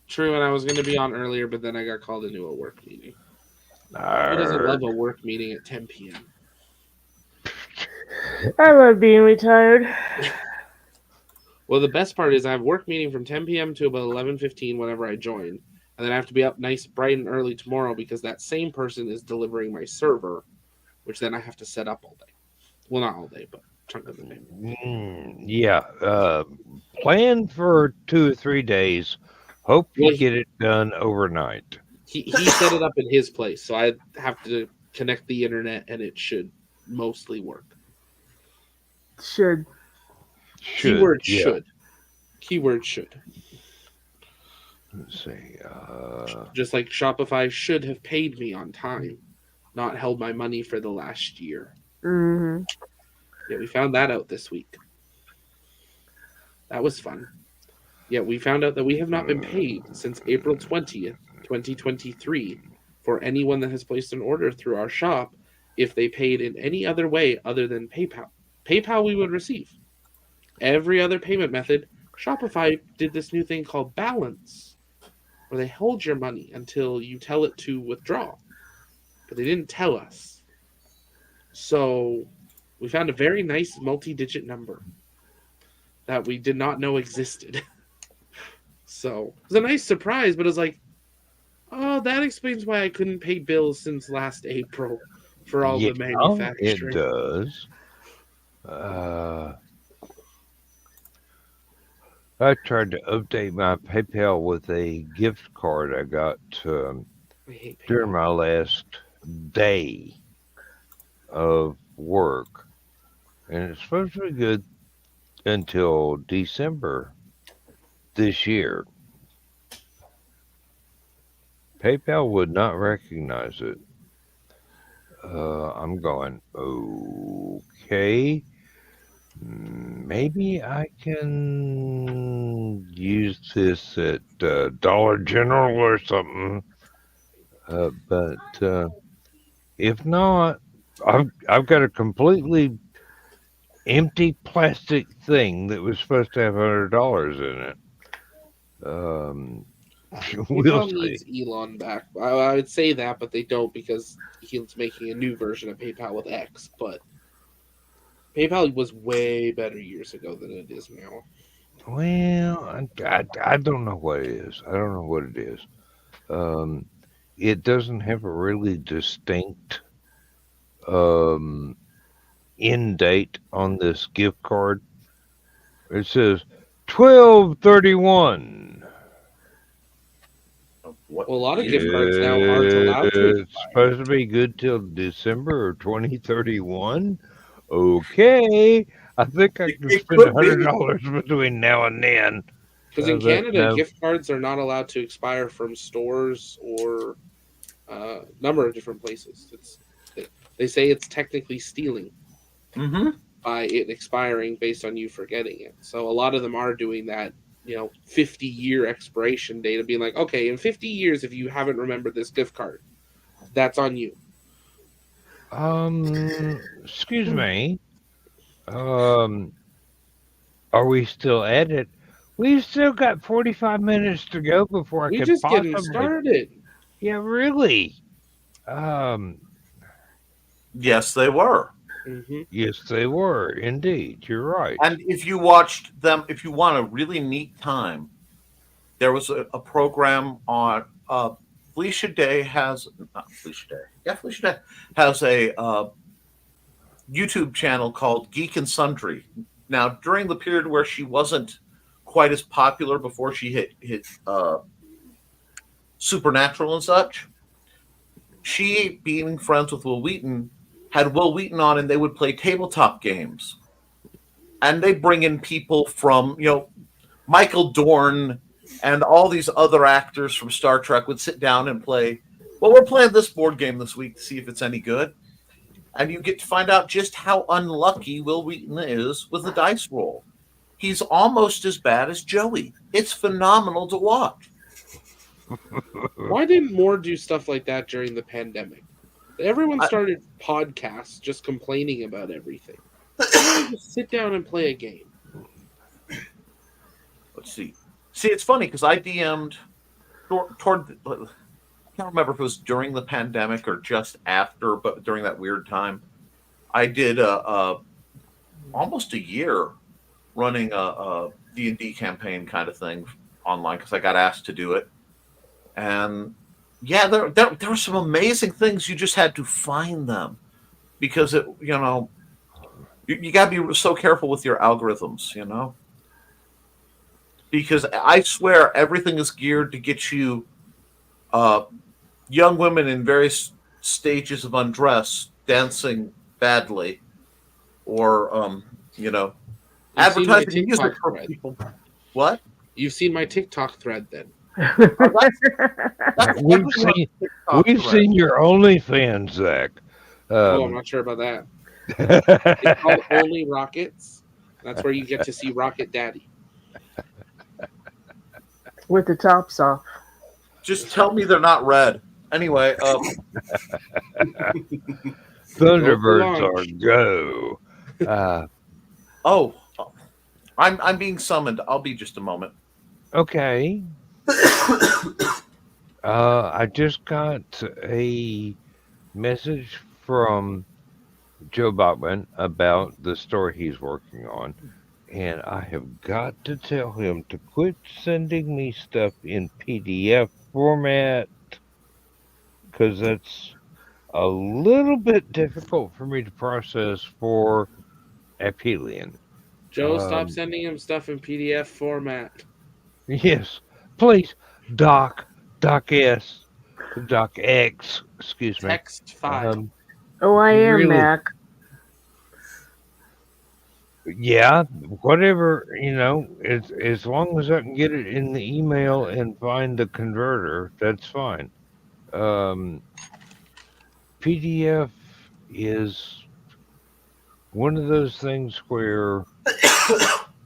True, and I was going to be on earlier, but then I got called into a work meeting. Who doesn't love a work meeting at 10 p.m.? I love being retired. Well, the best part is I have work meeting from 10 p.m. to about 11:15 whenever I join. And then I have to be up nice, bright, and early tomorrow because that same person is delivering my server, which then I have to set up all day. Well, not all day, but a chunk of the day. Yeah. Plan for 2 or 3 days. Hope you get it done overnight. He set it up in his place, so I have to connect the internet, and it should mostly work. Should. Keyword should. Keyword should. Let's see. Just like Shopify should have paid me on time, not held my money for the last year. Mm-hmm. Yeah, we found that out this week. That was fun. Yeah, we found out that we have not been paid since April 20th, 2023 for anyone that has placed an order through our shop if they paid in any other way other than PayPal. PayPal we would receive. Every other payment method, Shopify did this new thing called balance, where they hold your money until you tell it to withdraw. But they didn't tell us. So we found a very nice multi-digit number that we did not know existed. So it was a nice surprise, but it was like, oh, that explains why I couldn't pay bills since last April for all the manufacturing. It does. I tried to update my PayPal with a gift card I got during my last day of work. And it's supposed to be good until December this year. PayPal would not recognize it. I'm going, okay. Maybe I can use this at Dollar General or something. But if not, I've got a completely empty plastic thing that was supposed to have $100 in it. We'll PayPal needs Elon back. I would say that, but they don't because he's making a new version of PayPal with X. But PayPal was way better years ago than it is now. Well, I don't know what it is. I don't know what it is. It doesn't have a really distinct end date on this gift card. It says 12/31. Well, a lot of gift cards now aren't allowed to expire. It's supposed to be good till December of 2031. Okay, I think I can spend $100 between now and then. Because in Canada, gift cards are not allowed to expire from stores or a number of different places. They say it's technically stealing by it expiring based on you forgetting it. So a lot of them are doing that, 50-year expiration date of being like, okay, in 50 years, if you haven't remembered this gift card, that's on you. Excuse me. Are we still at it? We've still got 45 minutes to go before I We could just getting possibly. started. Yeah, really. Yes, they were. Hmm. Yes, they were indeed. You're right. And if you watched them, if you want a really neat time, there was a program on Felicia Day has not Felicia Day. Yeah, Felicia Day has a YouTube channel called Geek and Sundry. Now, during the period where she wasn't quite as popular before she hit Supernatural and such, she, being friends with Will Wheaton, had Will Wheaton on, and they would play tabletop games. And they bring in people from, Michael Dorn and all these other actors from Star Trek would sit down and play. Well, we're playing this board game this week to see if it's any good. And you get to find out just how unlucky Will Wheaton is with the dice roll. He's almost as bad as Joey. It's phenomenal to watch. Why didn't more do stuff like that during the pandemic? Everyone started podcasts just complaining about everything. Just sit down and play a game. Let's see. See, it's funny because I DM'd toward I can't remember if it was during the pandemic or just after, but during that weird time, I did almost a year running a D&D campaign kind of thing online because I got asked to do it. And yeah, there were some amazing things. You just had to find them because you got to be so careful with your algorithms, because I swear everything is geared to get you young women in various stages of undress dancing badly, or advertising music for people. What? You've seen my TikTok thread then. We've seen your OnlyFans, Zach. I'm not sure about that. It's called Only Rockets. That's where you get to see Rocket Daddy. With the tops off. Just tell me they're not red. Anyway, Thunderbirds are go. I'm being summoned. I'll be just a moment. Okay. I just got a message from Joe Bachman about the story he's working on, and I have got to tell him to quit sending me stuff in PDF format because that's a little bit difficult for me to process for Aphelion. Joe, stop sending him stuff in PDF format. Yes, please, Doc X, excuse me. Text file. I am, really, Mac. Yeah, whatever, as long as I can get it in the email and find the converter, that's fine. PDF is one of those things where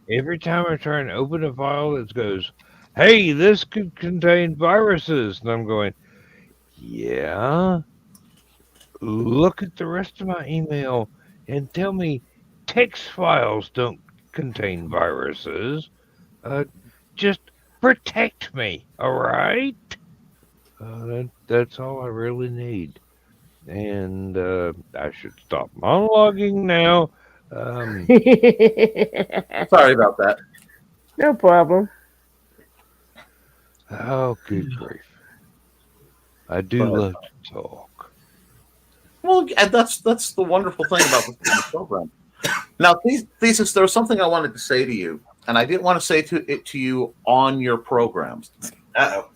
every time I try and open a file, it goes, hey, this could contain viruses. And I'm going, yeah, look at the rest of my email and tell me text files don't contain viruses. Just protect me, all right? That's all I really need. And I should stop monologuing now. Sorry about that. No problem. Oh, good grief. I do love to talk. Well, and that's the wonderful thing about this program. Now, Thesis, there was something I wanted to say to you, and I didn't want to say it to you on your programs. Uh-oh.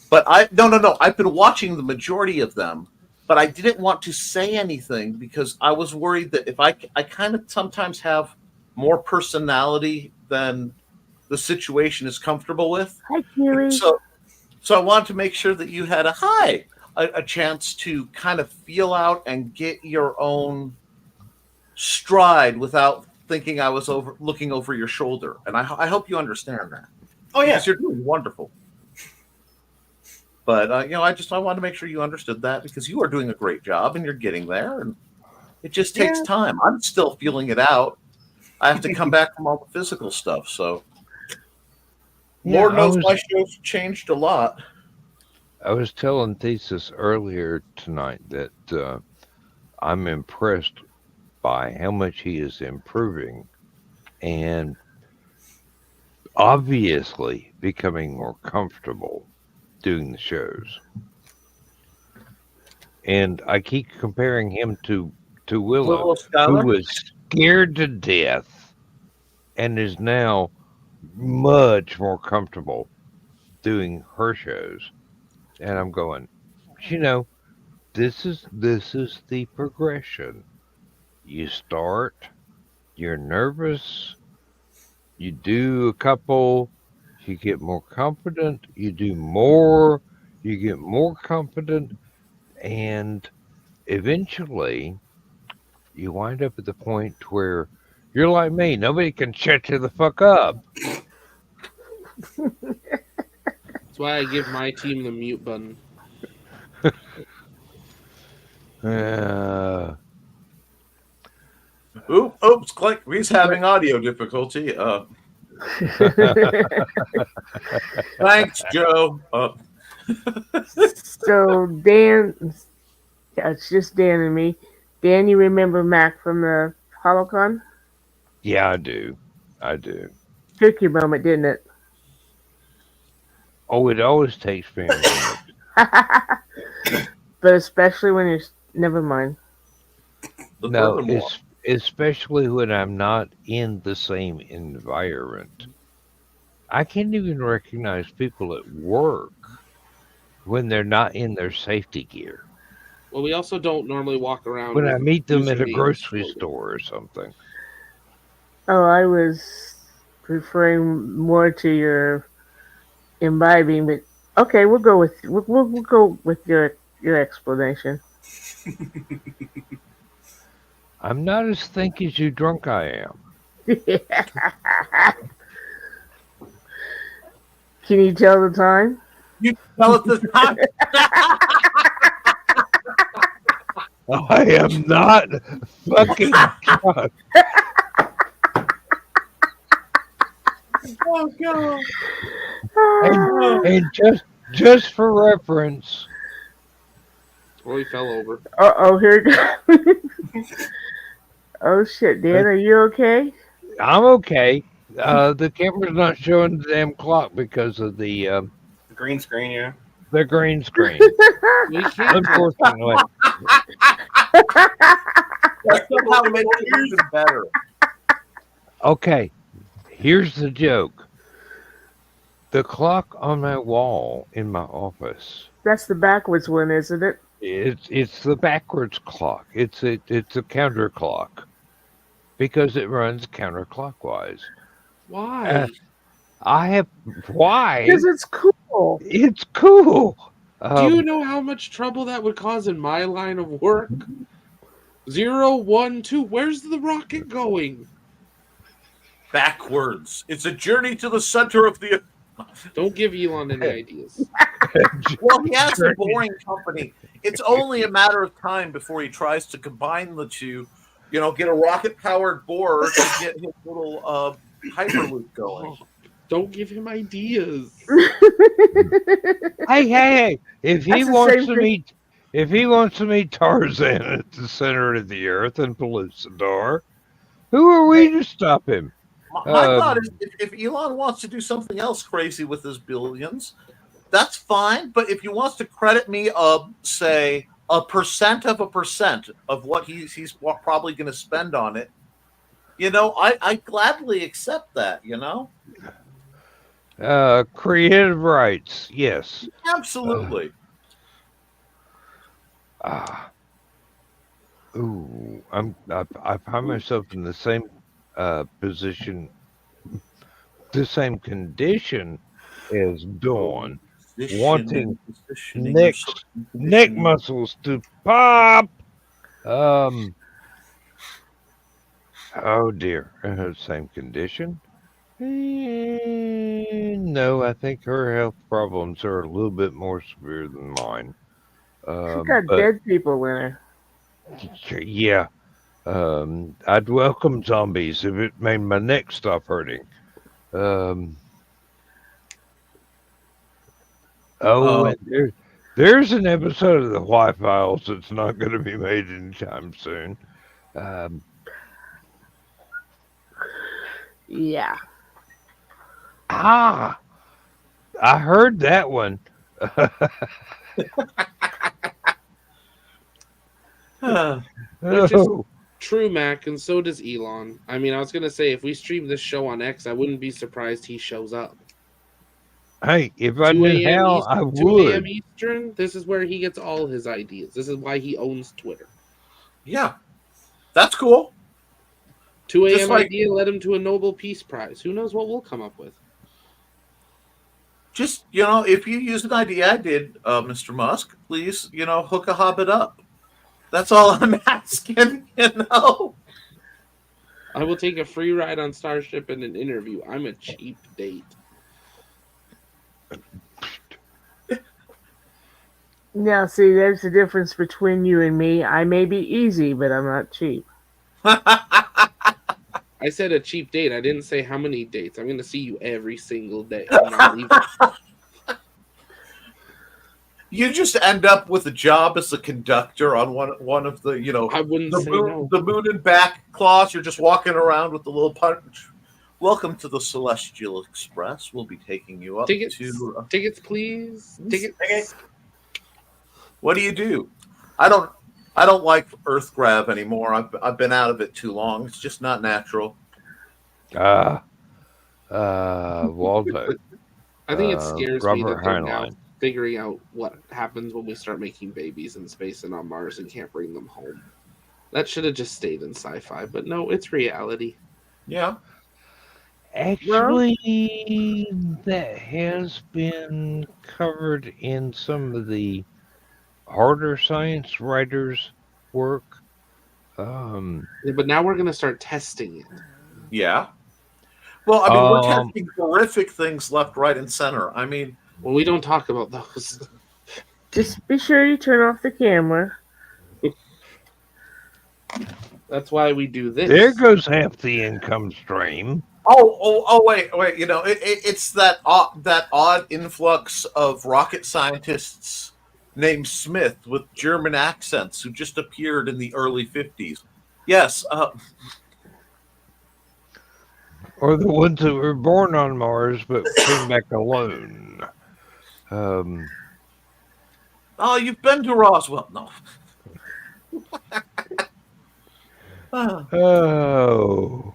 But no. I've been watching the majority of them, but I didn't want to say anything because I was worried that if I kind of sometimes have more personality than the situation is comfortable with. Hi, Keely. So I wanted to make sure that you had a chance to kind of feel out and get your own stride without thinking I was looking over your shoulder. And I hope you understand that. Oh, yeah. Because you're doing wonderful. But, I wanted to make sure you understood that because you are doing a great job and you're getting there. And it just takes time. I'm still feeling it out. I have to come back from all the physical stuff. So, Lord I knows was my show's changed a lot. I was telling Thesis earlier tonight that I'm impressed by how much he is improving and obviously becoming more comfortable doing the shows. And I keep comparing him to Willow, Willow who Schuyler? was scared to death and is now much more comfortable doing her shows. And I'm going, you know, this is the progression. You start, you're nervous, you do a couple, you get more confident, you do more, you get more confident, and eventually you wind up at the point where you're like me, nobody can shut you the fuck up. That's why I give my team the mute button. Uh, Oops, click. He's having audio difficulty. Thanks, Joe. So Dan, yeah, it's just Dan and me. Dan, you remember Mac from the Hallowcon? yeah, I do. I do. Took you a moment, didn't it? Oh, it always takes me a moment. But especially when you're. Never mind. No, Furthermore, especially when I'm not in the same environment. I can't even recognize people at work when they're not in their safety gear. Well, we also don't normally walk around When I with meet them at a usernames grocery for- store or something. Oh, I was referring more to your imbibing, but okay, we'll go with your explanation. I'm not as thick as you drunk I am. Can you tell the time? you tell it this time. I am not fucking drunk. Oh god. And just for reference, Well, he fell over. Oh, here it goes. Oh shit, Dan, are you okay? I'm okay. The camera's not showing the damn clock because of the Green screen, yeah. green screen. We can't. Unfortunately, That somehow makes it even better. okay. Here's the joke. The clock on my wall in my office. That's the backwards one, isn't it? It's the backwards clock. It's a counter clock because it runs counterclockwise. Why? I have why? Because it's cool. It's cool. Do you know how much trouble that would cause in my line of work? 0, 1, 2. Where's the rocket going? Backwards. It's a journey to the center of the. Don't give Elon any ideas. Well, he has a boring company. It's only a matter of time before he tries to combine the two. You know, get a rocket-powered borer to get his little hyperloop going. Don't give him ideas. Hey! If he That's the wants same to thing. meet, if he wants to meet Tarzan at the center of the earth in Pellucidar, who are we to stop him? My thought is, if Elon wants to do something else crazy with his billions, that's fine. But if he wants to credit me, say a percent of what he's probably going to spend on it, you know, I gladly accept that. You know, Creative rights, yes. absolutely. I find myself in the same position, the same condition as Dawn, wanting neck muscles to pop. Oh dear, same condition. No, I think her health problems are a little bit more severe than mine. She got But dead people in her. yeah, I'd welcome zombies if it made my neck stop hurting. Oh, and there's an episode of the Y Files that's not going to be made anytime soon. Yeah. I heard that one. Which is Oh, true, Mac, and so does Elon. I mean, I was gonna say if we stream this show on X, I wouldn't be surprised he shows up. hey, if I 2 knew a.m. how, East, I 2 a.m. would. Eastern. This is where he gets all his ideas. This is why he owns Twitter. Yeah, that's cool. 2 Just a.m. like- idea led him to a Nobel Peace Prize. Who knows what we'll come up with? Just, if you use an idea I did, Mr. Musk, please, hook a hobbit up. That's all I'm asking, I will take a free ride on Starship and an interview. I'm a cheap date. Now, see, there's the difference between you and me. I may be easy, but I'm not cheap. I said a cheap date. I didn't say how many dates. I'm going to see you every single day. I'm not leaving. You just end up with a job as a conductor on one of the, I wouldn't say no. the moon and back claws. You're just walking around with the little punch. Welcome to the Celestial Express. We'll be taking you up Tickets, to tickets, please. Tickets. What do you do? I don't like Earth grab anymore. I've been out of it too long. It's just not natural. Waldo. I think it scares me Robert that they're now Heinlein. figuring out what happens when we start making babies in space and on Mars and can't bring them home. That should have just stayed in sci-fi, but no, it's reality. Yeah. Actually, that has been covered in some of the harder science writers' work. Yeah, but now we're going to start testing it. Yeah. Well, I mean, we're testing horrific things left, right, and center. I mean, well, we don't talk about those. Just be sure you turn off the camera. That's why we do this. There goes half the income stream. Oh! Wait! It's that odd influx of rocket scientists named Smith with German accents who just appeared in the early 50s. Yes. Or the ones that were born on Mars but came back alone. Oh, you've been to Roswell? No. Oh.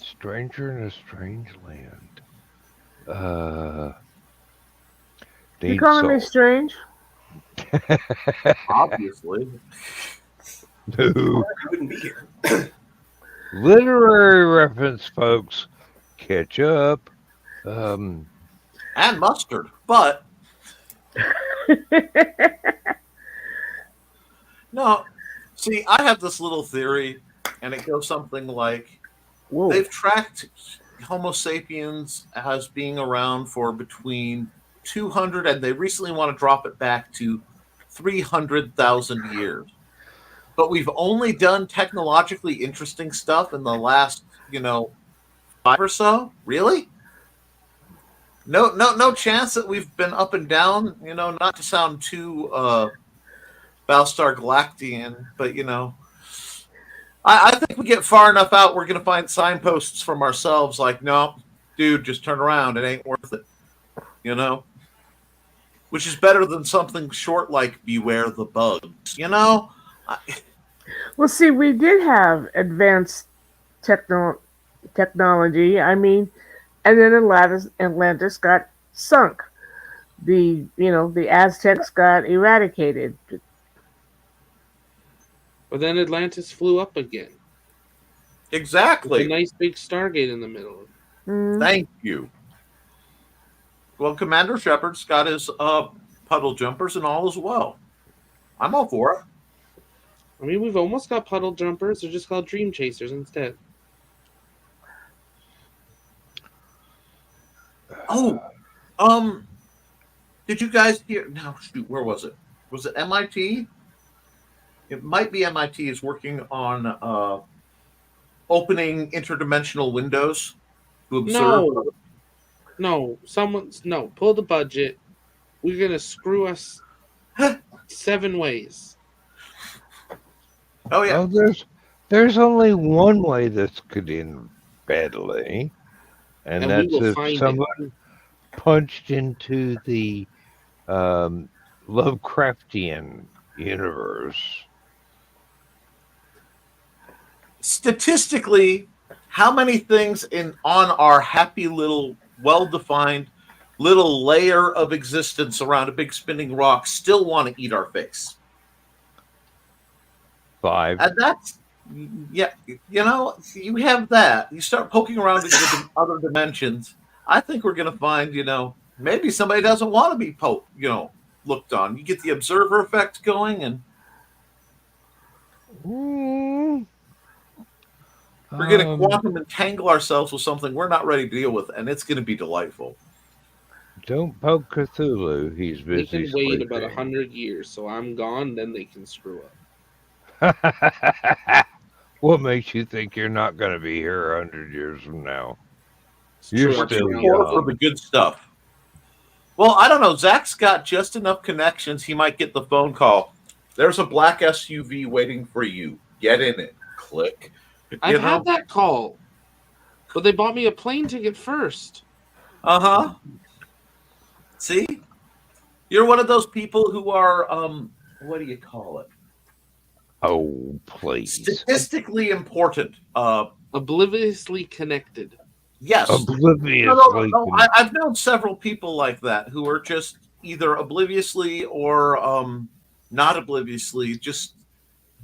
Stranger in a Strange Land. You calling me strange? Obviously. No. You wouldn't be here. Literary reference, folks. Catch up. And mustard, but no. See, I have this little theory, and it goes something like, Whoa. they've tracked Homo sapiens as being around for between 200, and they recently want to drop it back to 300,000 years. But we've only done technologically interesting stuff in the last, 5 or so. Really? No chance that we've been up and down. Not to sound too Battlestar Galactian, but I think we get far enough out, we're going to find signposts from ourselves like, no, dude, just turn around. It ain't worth it. Which is better than something short like beware the bugs. Well, see, we did have advanced technology. I mean, and then Atlantis got sunk. The Aztecs got eradicated. But then Atlantis flew up again. Exactly. With a nice big Stargate in the middle. Thank you. Well, Commander Shepard's got his puddle jumpers and all as well. I'm all for it. I mean, we've almost got puddle jumpers. They're just called Dream Chasers instead. Oh, did you guys hear? No, shoot, where was it? Was it MIT? It might be MIT is working on opening interdimensional windows to observe. No, pull the budget. we're gonna screw us 7 ways. Oh yeah. Oh, there's only one way this could end badly, and And we that's will if find it. someone punched into the um, Lovecraftian universe. Statistically, how many things on our happy little, well-defined little layer of existence around a big spinning rock still want to eat our face? 5. And that's, yeah, you have that. You start poking around in the other dimensions. I think we're going to find, maybe somebody doesn't want to be looked on. You get the observer effect going, and Mm, we're going to um, quantum entangle ourselves with something we're not ready to deal with, and it's going to be delightful. don't poke Cthulhu. He's They busy can wait about sleeping. 100 years, so I'm gone. Then they can screw up. What makes you think you're not going to be here 100 years from now? It's You're true. still More for young. the good stuff. Well, I don't know. Zach's got just enough connections. He might get the phone call. There's a black SUV waiting for you. Get in it. Click. I've had that call, but they bought me a plane ticket first. Uh-huh. See? You're one of those people who are, what do you call it? Oh, please. Statistically important. Obliviously connected. Yes. Obliviously. No, I've known several people like that who are just either obliviously or not obliviously, just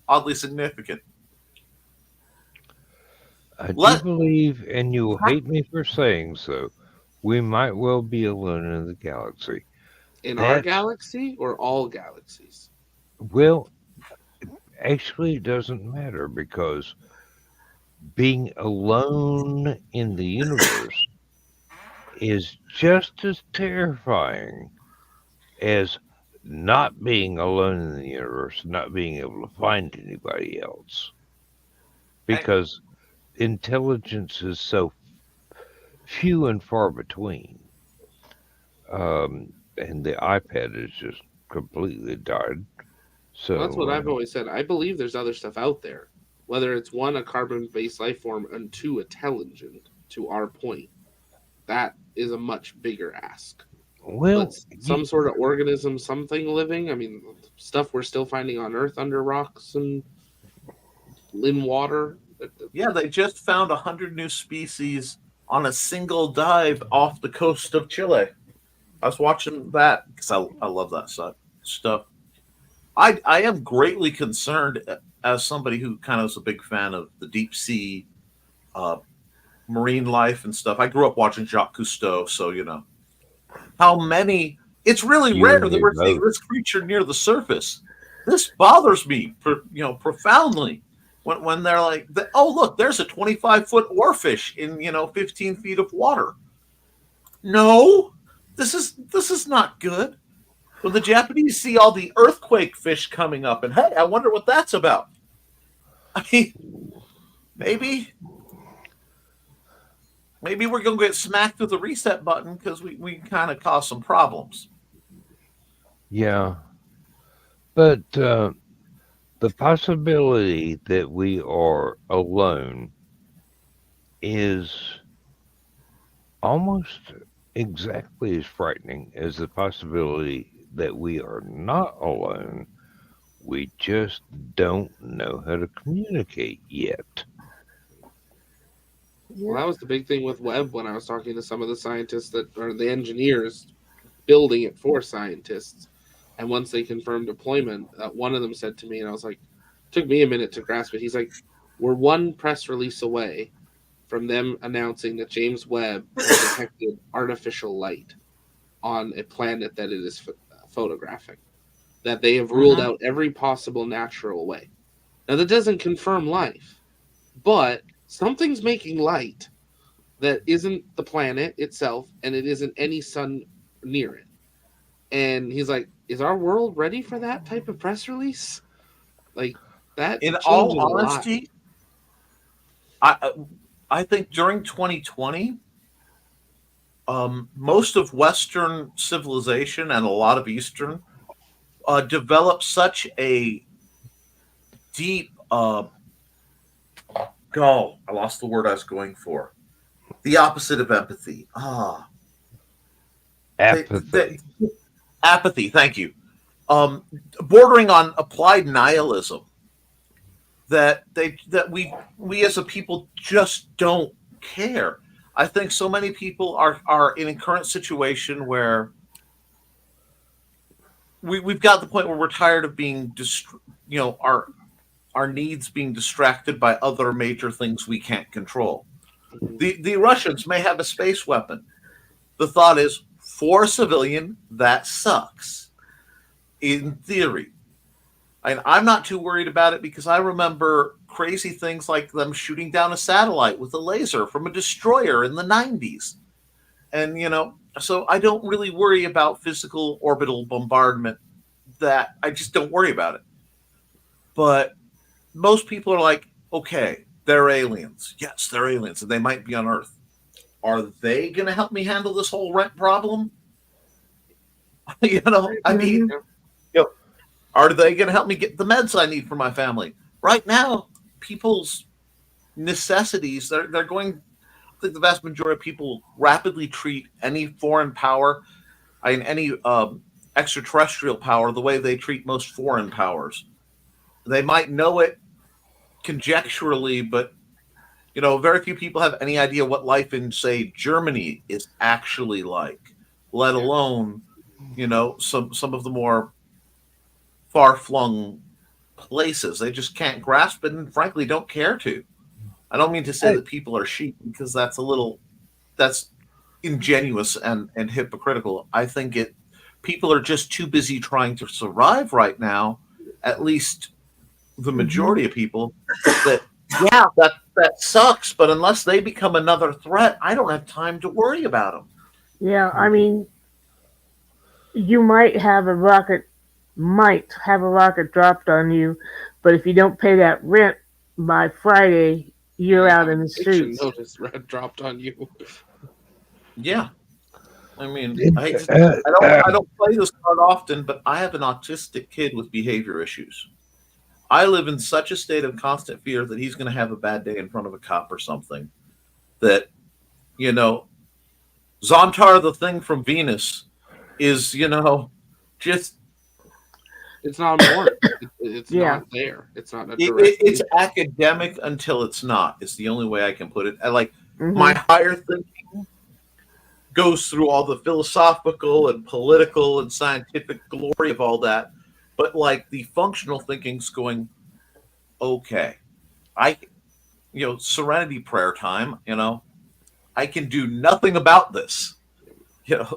oddly significant. I do believe, and you will hate me for saying so, we might well be alone in the galaxy. In our galaxy or all galaxies? Well, actually, it doesn't matter because being alone in the universe is just as terrifying as not being alone in the universe, not being able to find anybody else. Because intelligence is so few and far between. And the iPad is just completely died. So Well, that's what I've always said. I believe there's other stuff out there. Whether it's 1, a carbon-based life form, and 2, intelligent, to our point. That is a much bigger ask. Well, but some sort of organism, something living. I mean, stuff we're still finding on Earth under rocks and in water. Yeah, they just found 100 new species on a single dive off the coast of Chile. I was watching that because I love that stuff. I am greatly concerned as somebody who kind of is a big fan of the deep sea marine life and stuff. I grew up watching Jacques Cousteau, so how many. It's really rare that we're seeing this creature near the surface. This bothers me, profoundly. When they're like, oh look, there's a 25-foot oarfish in 15 feet of water. No, this is not good. When the Japanese see all the earthquake fish coming up, and hey, I wonder what that's about. I mean, maybe we're going to get smacked with the reset button because we kind of caused some problems. Yeah. But the possibility that we are alone is almost exactly as frightening as the possibility that we are not alone. We just don't know how to communicate yet. Well, that was the big thing with Webb when I was talking to some of the scientists that are the engineers building it for scientists. And once they confirmed deployment, one of them said to me, and I was like, it took me a minute to grasp it. He's like, we're 1 press release away from them announcing that James Webb has detected artificial light on a planet that it is photographing. That they have ruled out every possible natural way. Now, that doesn't confirm life, but something's making light that isn't the planet itself, and it isn't any sun near it. And he's like, is our world ready for that type of press release? That in all honesty, I think during 2020, most of Western civilization and a lot of Eastern developed such a deep. I lost the word I was going for. The opposite of empathy. Apathy. Apathy. Thank you. Bordering on applied nihilism. That we as a people just don't care. I think so many people are in a current situation where we've got to the point where we're tired of being our needs being distracted by other major things we can't control. The Russians may have a space weapon. The thought is, for a civilian, that sucks. In theory. And I'm not too worried about it because I remember crazy things like them shooting down a satellite with a laser from a destroyer in the 90s. And, so I don't really worry about physical orbital bombardment. That I just don't worry about it. But most people are like, okay, they're aliens. Yes, they're aliens, and they might be on Earth. Are they going to help me handle this whole rent problem? I mean, are they going to help me get the meds I need for my family? Right now, people's necessities, they're going, I think the vast majority of people rapidly treat any foreign power, any extraterrestrial power, the way they treat most foreign powers. They might know it conjecturally, but very few people have any idea what life in, say, Germany is actually like, let alone, some of the more far-flung places. They just can't grasp it and frankly don't care to. I don't mean to say that people are sheep because that's ingenuous and hypocritical. I think people are just too busy trying to survive right now, at least the majority of people, that sucks, but unless they become another threat, I don't have time to worry about them. Yeah, I mean, you might have a rocket dropped on you, but if you don't pay that rent by Friday, you're out in the streets. Notice dropped on you. Yeah. I mean, I don't play this card often, but I have an autistic kid with behavior issues. I live in such a state of constant fear that he's going to have a bad day in front of a cop or something. That, Zontar, the thing from Venus, is, just... It's not more. It's not there. It's not a direct... It's academic until it's not. It's the only way I can put it. My higher thinking goes through all the philosophical and political and scientific glory of all that. But the functional thinking's going, okay, serenity prayer time, I can do nothing about this,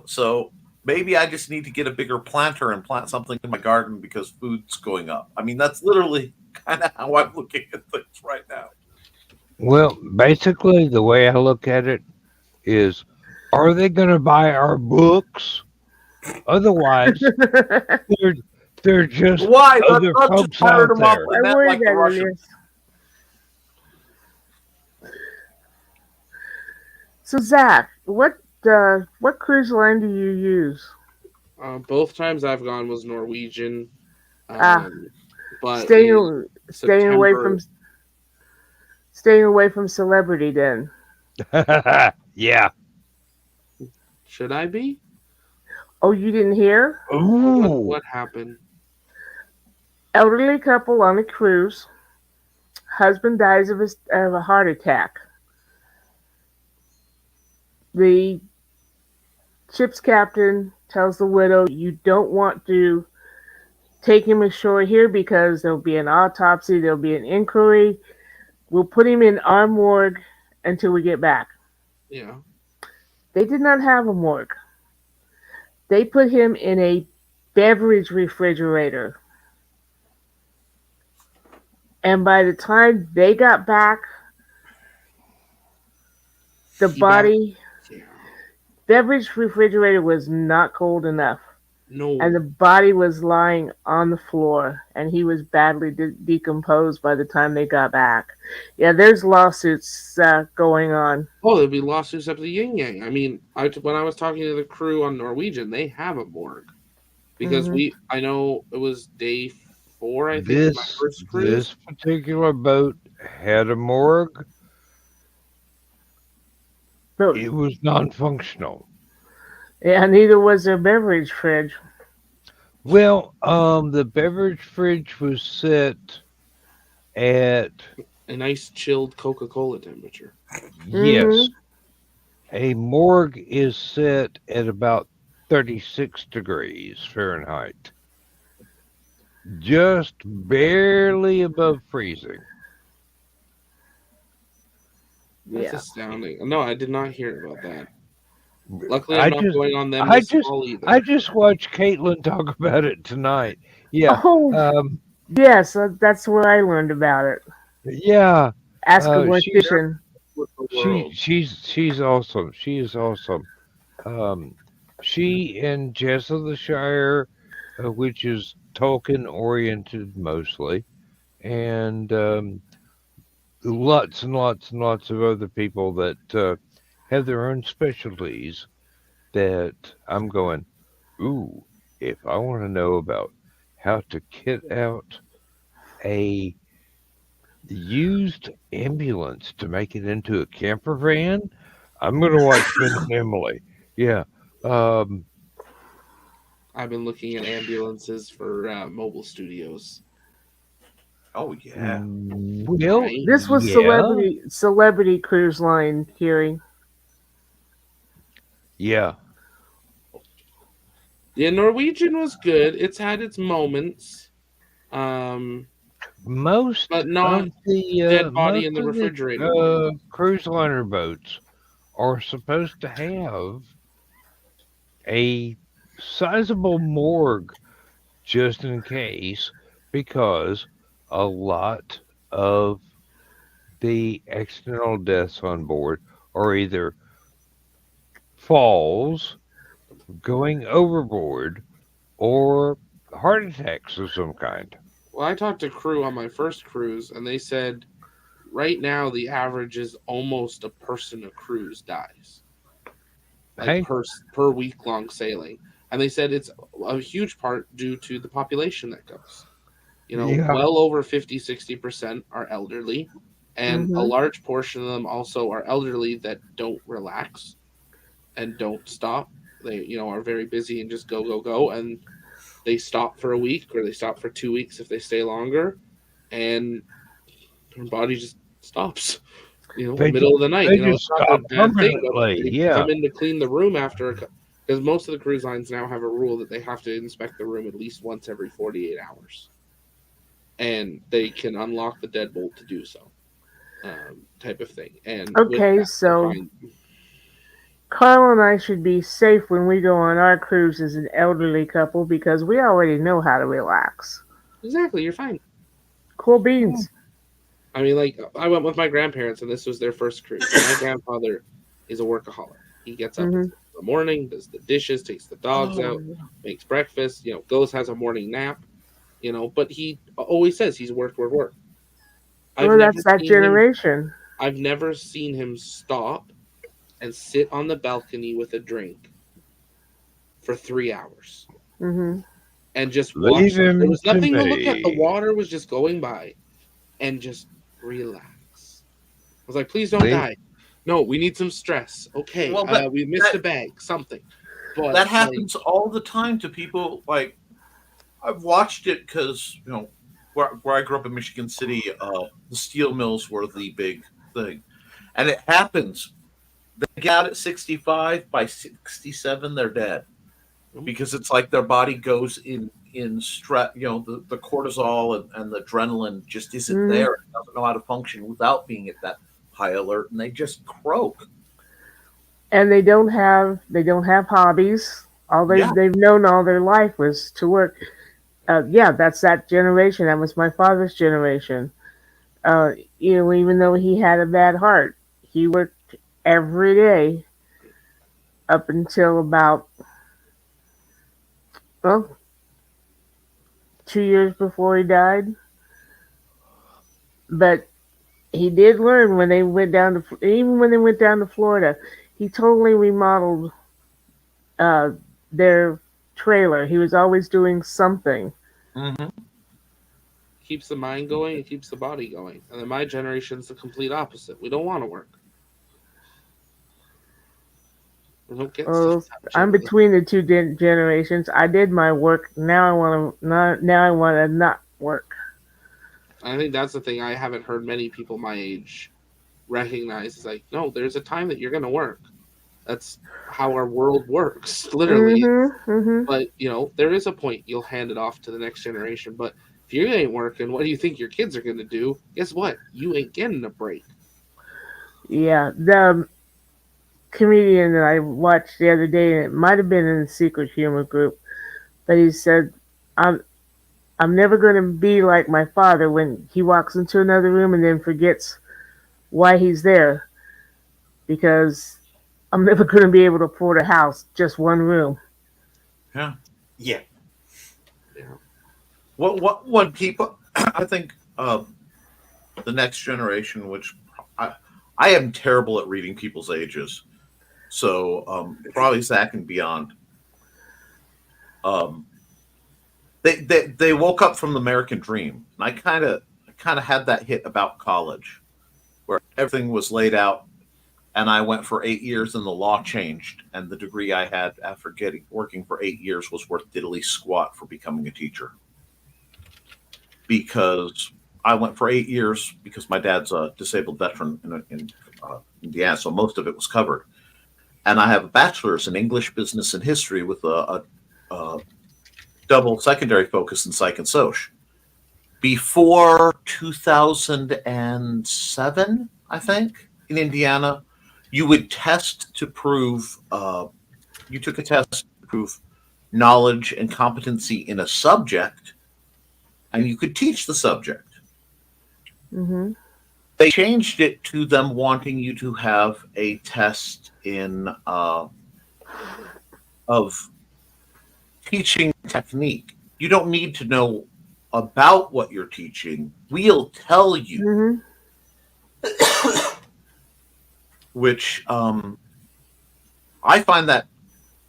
so maybe I just need to get a bigger planter and plant something in my garden because food's going up. I mean, that's literally kind of how I'm looking at things right now. Well, basically, the way I look at it is, are they going to buy our books? Otherwise, they're just other folks out there. I worry that it is. So, Zach, what cruise line do you use? Both times I've gone was Norwegian. But staying away from celebrity then. Yeah. Should I be? Oh, you didn't hear? What happened? Elderly couple on a cruise. Husband dies of a heart attack. The ship's captain tells the widow, you don't want to take him ashore here because there'll be an autopsy, there'll be an inquiry. We'll put him in our morgue until we get back. Yeah. They did not have a morgue. They put him in a beverage refrigerator. And by the time they got back, the beverage refrigerator was not cold enough. No. and the body was lying on the floor, and he was badly decomposed by the time they got back. Yeah, there's lawsuits going on. Oh, there'd be lawsuits up the yin yang. I mean, when I was talking to the crew on Norwegian, they have a morgue because Mhm. I know it was day 4, I think, of my This first cruise. particular boat had a morgue. But It was non-functional. yeah, neither was their beverage fridge. Well, the beverage fridge was set at A nice chilled Coca-Cola temperature. yes. A morgue is set at about 36 degrees Fahrenheit. Just barely above freezing. That's Yeah. astounding. No, I did not hear about that. Luckily, I I'm not just going on them I this just fall either. I just watched Caitlin talk about it tonight. Yeah. Oh, yes, that's where I learned about it. Yeah. Ask a She's mortician. With the world. she's awesome. She is awesome. She and Jess of the Shire, which is Tolkien oriented mostly, and lots and lots and lots of other people that have their own specialties. That I'm going, ooh, if I want to know about how to kit out a used ambulance to make it into a camper van, I'm going to watch Ben and Emily. Yeah. I've been looking at ambulances for mobile studios. Oh yeah. Well, Right. This was yeah. celebrity cruise line, Kiri. Yeah. Yeah, Norwegian was good. It's had its moments. Most But not of the dead body in the refrigerator moments. cruise liner boats are supposed to have a sizable morgue just in case, because a lot of the accidental deaths on board are either falls, going overboard, or heart attacks of some kind. Well, I talked to crew on my first cruise, and they said right now the average is almost a person a cruise dies, like Hey, per week long sailing. And they said it's a huge part due to the population that goes. yeah, Well over 50-60% are elderly, and a Mhm. large portion of them also are elderly that don't relax and don't stop. They are very busy and just go go go, and they stop for a week or they stop for 2 weeks if they stay longer, and their body just stops. they Middle of the night. they It's just not a stop bad thing, but permanently. they Yeah, come in to clean the room after, because most of the cruise lines now have a rule that they have to inspect the room at least once every 48 hours, and they can unlock the deadbolt to do so, type of thing. And with Okay, that, so Carl and I should be safe when we go on our cruise as an elderly couple because we already know how to relax. exactly, you're fine. Cool beans. I mean, like, I went with my grandparents, and this was their first cruise. My grandfather is a workaholic. He gets up Mhm. in the morning, does the dishes, takes the dogs out, makes breakfast, goes, has a morning nap, but he always says he's work, work, work. Well, that's that generation. I've never seen him stop and sit on the balcony with a drink for 3 hours Mhm. and just leave watch. There him was to nothing to look at. The me. water was just going by, and just relax. I was like, please don't Leave- die. No, we need some stress. Okay, Well, we missed a bag, something. But That happens all the time to people. Like, I've watched it because where I grew up in Michigan City, the steel mills were the big thing, and it happens. They get out at 65. By 67, they're dead because it's like their body goes in stress. The cortisol and the adrenaline just isn't there. It doesn't know how to function without being at that high alert, and they just croak. And they don't have hobbies. They've known all their life was to work. Yeah, that's that generation. That was my father's generation. Even though he had a bad heart, he worked every day up until about Well, 2 years before he died, but he did learn when they went down to even when they went down to Florida. He totally remodeled uh, their trailer. He was always doing something. Mm-hmm. Keeps the mind going, it keeps the body going. And then my generation's the complete opposite. We don't want to work. We don't get Oh, stuff done, I'm generally. between the two generations. I did my work. Now I want to. Now I want to not work. I think that's the thing I haven't heard many people my age recognize. Is like, no, there's a time that you're going to work. That's how our world works, literally. But, there is a point you'll hand it off to the next generation. But if you ain't working, what do you think your kids are going to do? Guess what? You ain't getting a break. Yeah, the comedian that I watched the other day, and it might have been in the Secret Humor group, but he said, I'm never going to be like my father when he walks into another room and then forgets why he's there, because I'm never going to be able to afford a house, just one room. Yeah. Yeah. What people, I think the next generation, which I am terrible at reading people's ages, so probably Zach and beyond. They woke up from the American dream, and I kind of had that hit about college, where everything was laid out, and I went for 8 years, and the law changed, and the degree I had after working for 8 years was worth diddly squat for becoming a teacher. Because I went for 8 years because my dad's a disabled veteran in Indiana, so most of it was covered. And I have a bachelor's in English, business, and history with a double secondary focus in psych and soc. Before 2007, I think, in Indiana, you would test to prove, you took a test to prove knowledge and competency in a subject, and you could teach the subject. Mm-hmm. They changed it to them wanting you to have a test in of teaching technique. You don't need to know about what you're teaching. We'll tell you. Mm-hmm. Which I find that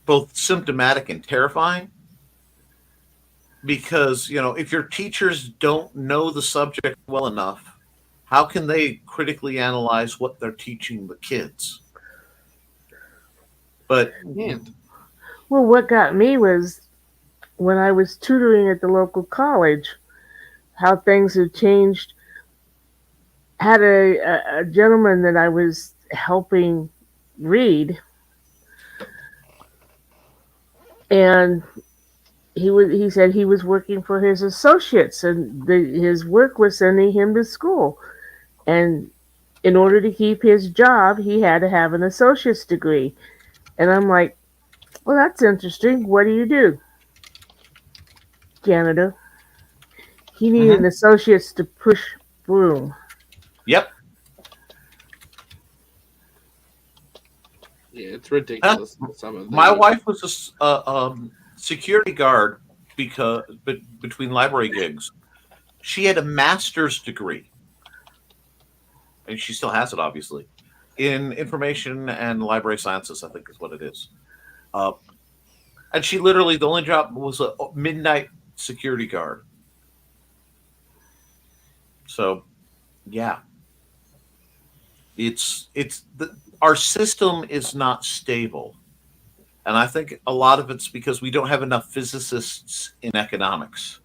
both symptomatic and terrifying. Because, if your teachers don't know the subject well enough, how can they critically analyze what they're teaching the kids? But well, what got me was when I was tutoring at the local college, how things had changed. Had a gentleman that I was helping read, and he said he was working for his associates, and his work was sending him to school, and in order to keep his job, he had to have an associate's degree. And I'm like, well, that's interesting. What do you do? Janitor. He needed an associate's to push broom. Yep. Yeah, it's ridiculous. Some of my wife was a security guard between library gigs. She had a master's degree, and she still has it, obviously, in information and library sciences, I think is what it is. And she literally, the only job was a midnight security guard. So, yeah. Our system is not stable. And I think a lot of it's because we don't have enough physicists in economics.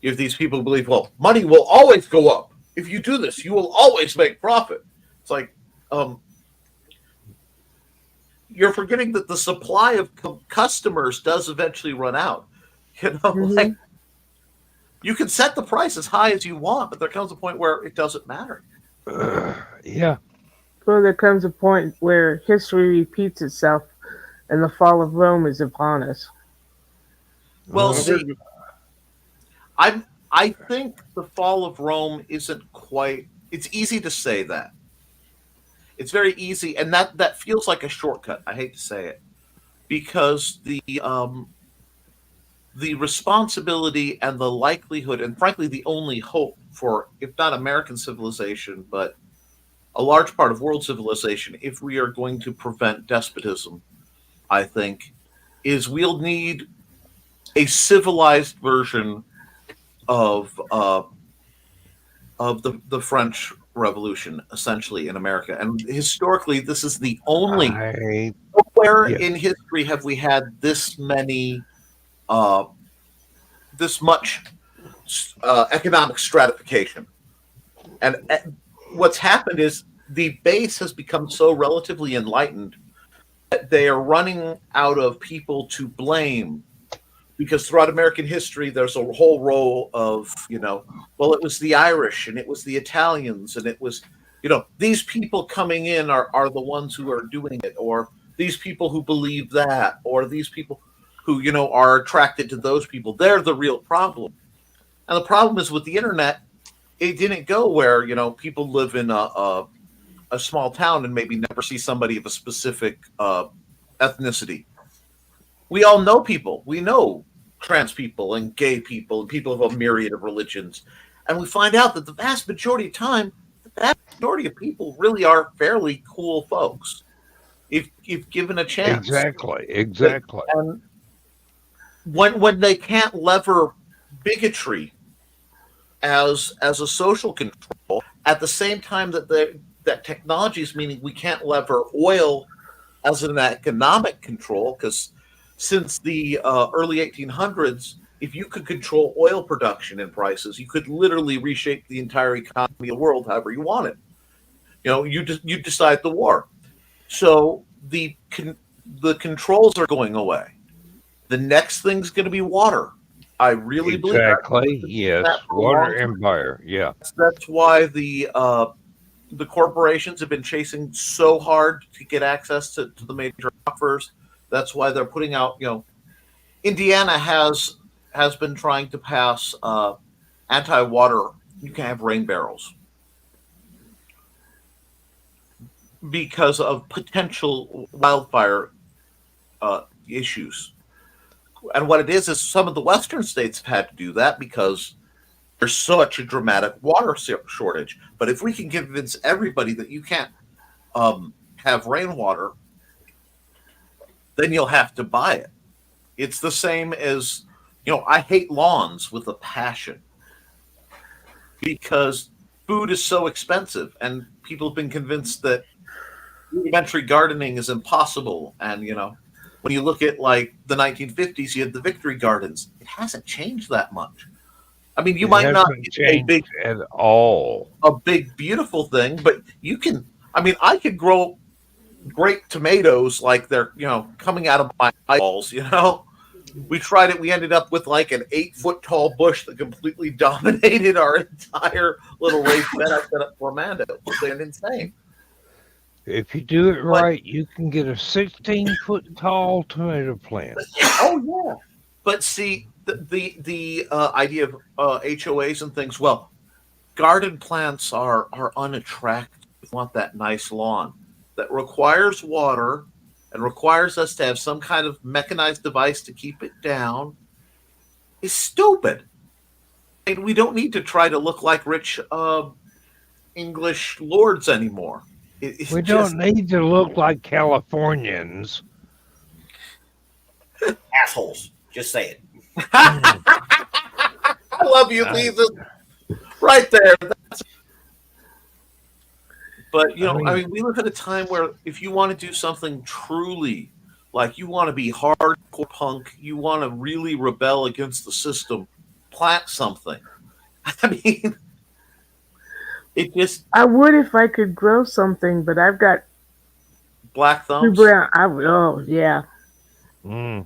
You have these people who believe, well, money will always go up. If you do this, you will always make profit. It's like, you're forgetting that the supply of customers does eventually run out. Like, you can set the price as high as you want, but there comes a point where it doesn't matter. Yeah. Well, there comes a point where history repeats itself, and the fall of Rome is upon us. Well, see, I think the fall of Rome isn't quite. It's easy to say that. It's very easy, and that feels like a shortcut. I hate to say it, because the responsibility and the likelihood, and frankly, the only hope for, if not American civilization, but a large part of world civilization, if we are going to prevent despotism, I think, is we'll need a civilized version of the French Revolution, essentially, in America. And historically, this is the only. Nowhere in history have we had this many, this much economic stratification. And what's happened is the base has become so relatively enlightened that they are running out of people to blame, because throughout American history, there's a whole row of, well, it was the Irish and it was the Italians and it was, these people coming in are the ones who are doing it, or these people who believe that, or these people who, are attracted to those people. They're the real problem. And the problem is with the internet, it didn't go where, people live in a small town and maybe never see somebody of a specific ethnicity. We all know people. We know trans people and gay people and people of a myriad of religions. And we find out that the vast majority of time, the vast majority of people really are fairly cool folks if given a chance. Exactly. And when they can't lever bigotry as a social control, at the same time that technology is meaning we can't lever oil as an economic control, because since the early 1800s, if you could control oil production and prices, you could literally reshape the entire economy of the world however you wanted. You decide the war. So the controls are going away. The next thing's going to be water. I really believe that. Exactly. Yes. Water empire. Yeah. That's why the corporations have been chasing so hard to get access to the major aquifers. That's why they're putting out, Indiana has been trying to pass anti-water. You can have rain barrels because of potential wildfire issues. And what it is some of the western states have had to do that because there's such a dramatic water shortage. But if we can convince everybody that you can't have rainwater, then you'll have to buy it. It's the same as, I hate lawns with a passion because food is so expensive and people have been convinced that rudimentary gardening is impossible. And, when you look at like the 1950s, you had the victory gardens. It hasn't changed that much. I mean, you might not change at all a big, beautiful thing, but you can, I could grow great tomatoes like they're, coming out of my eyeballs, We tried it. We ended up with like an 8-foot tall bush that completely dominated our entire little raised bed I set up for Amanda. It was insane. If you do it right, you can get a 16-foot tall tomato plant. Oh, yeah. But see, the idea of HOAs and things, well, garden plants are unattractive. You want that nice lawn that requires water and requires us to have some kind of mechanized device to keep it down is stupid. And we don't need to try to look like rich English lords anymore. We don't need to look like Californians. Assholes. Just say it. I love you, Lisa. Right there. But, we live at a time where if you want to do something truly, like you want to be hardcore punk, you want to really rebel against the system, plant something. It just... I would if I could grow something, but I've got... Black thumbs? Oh, yeah. Mm.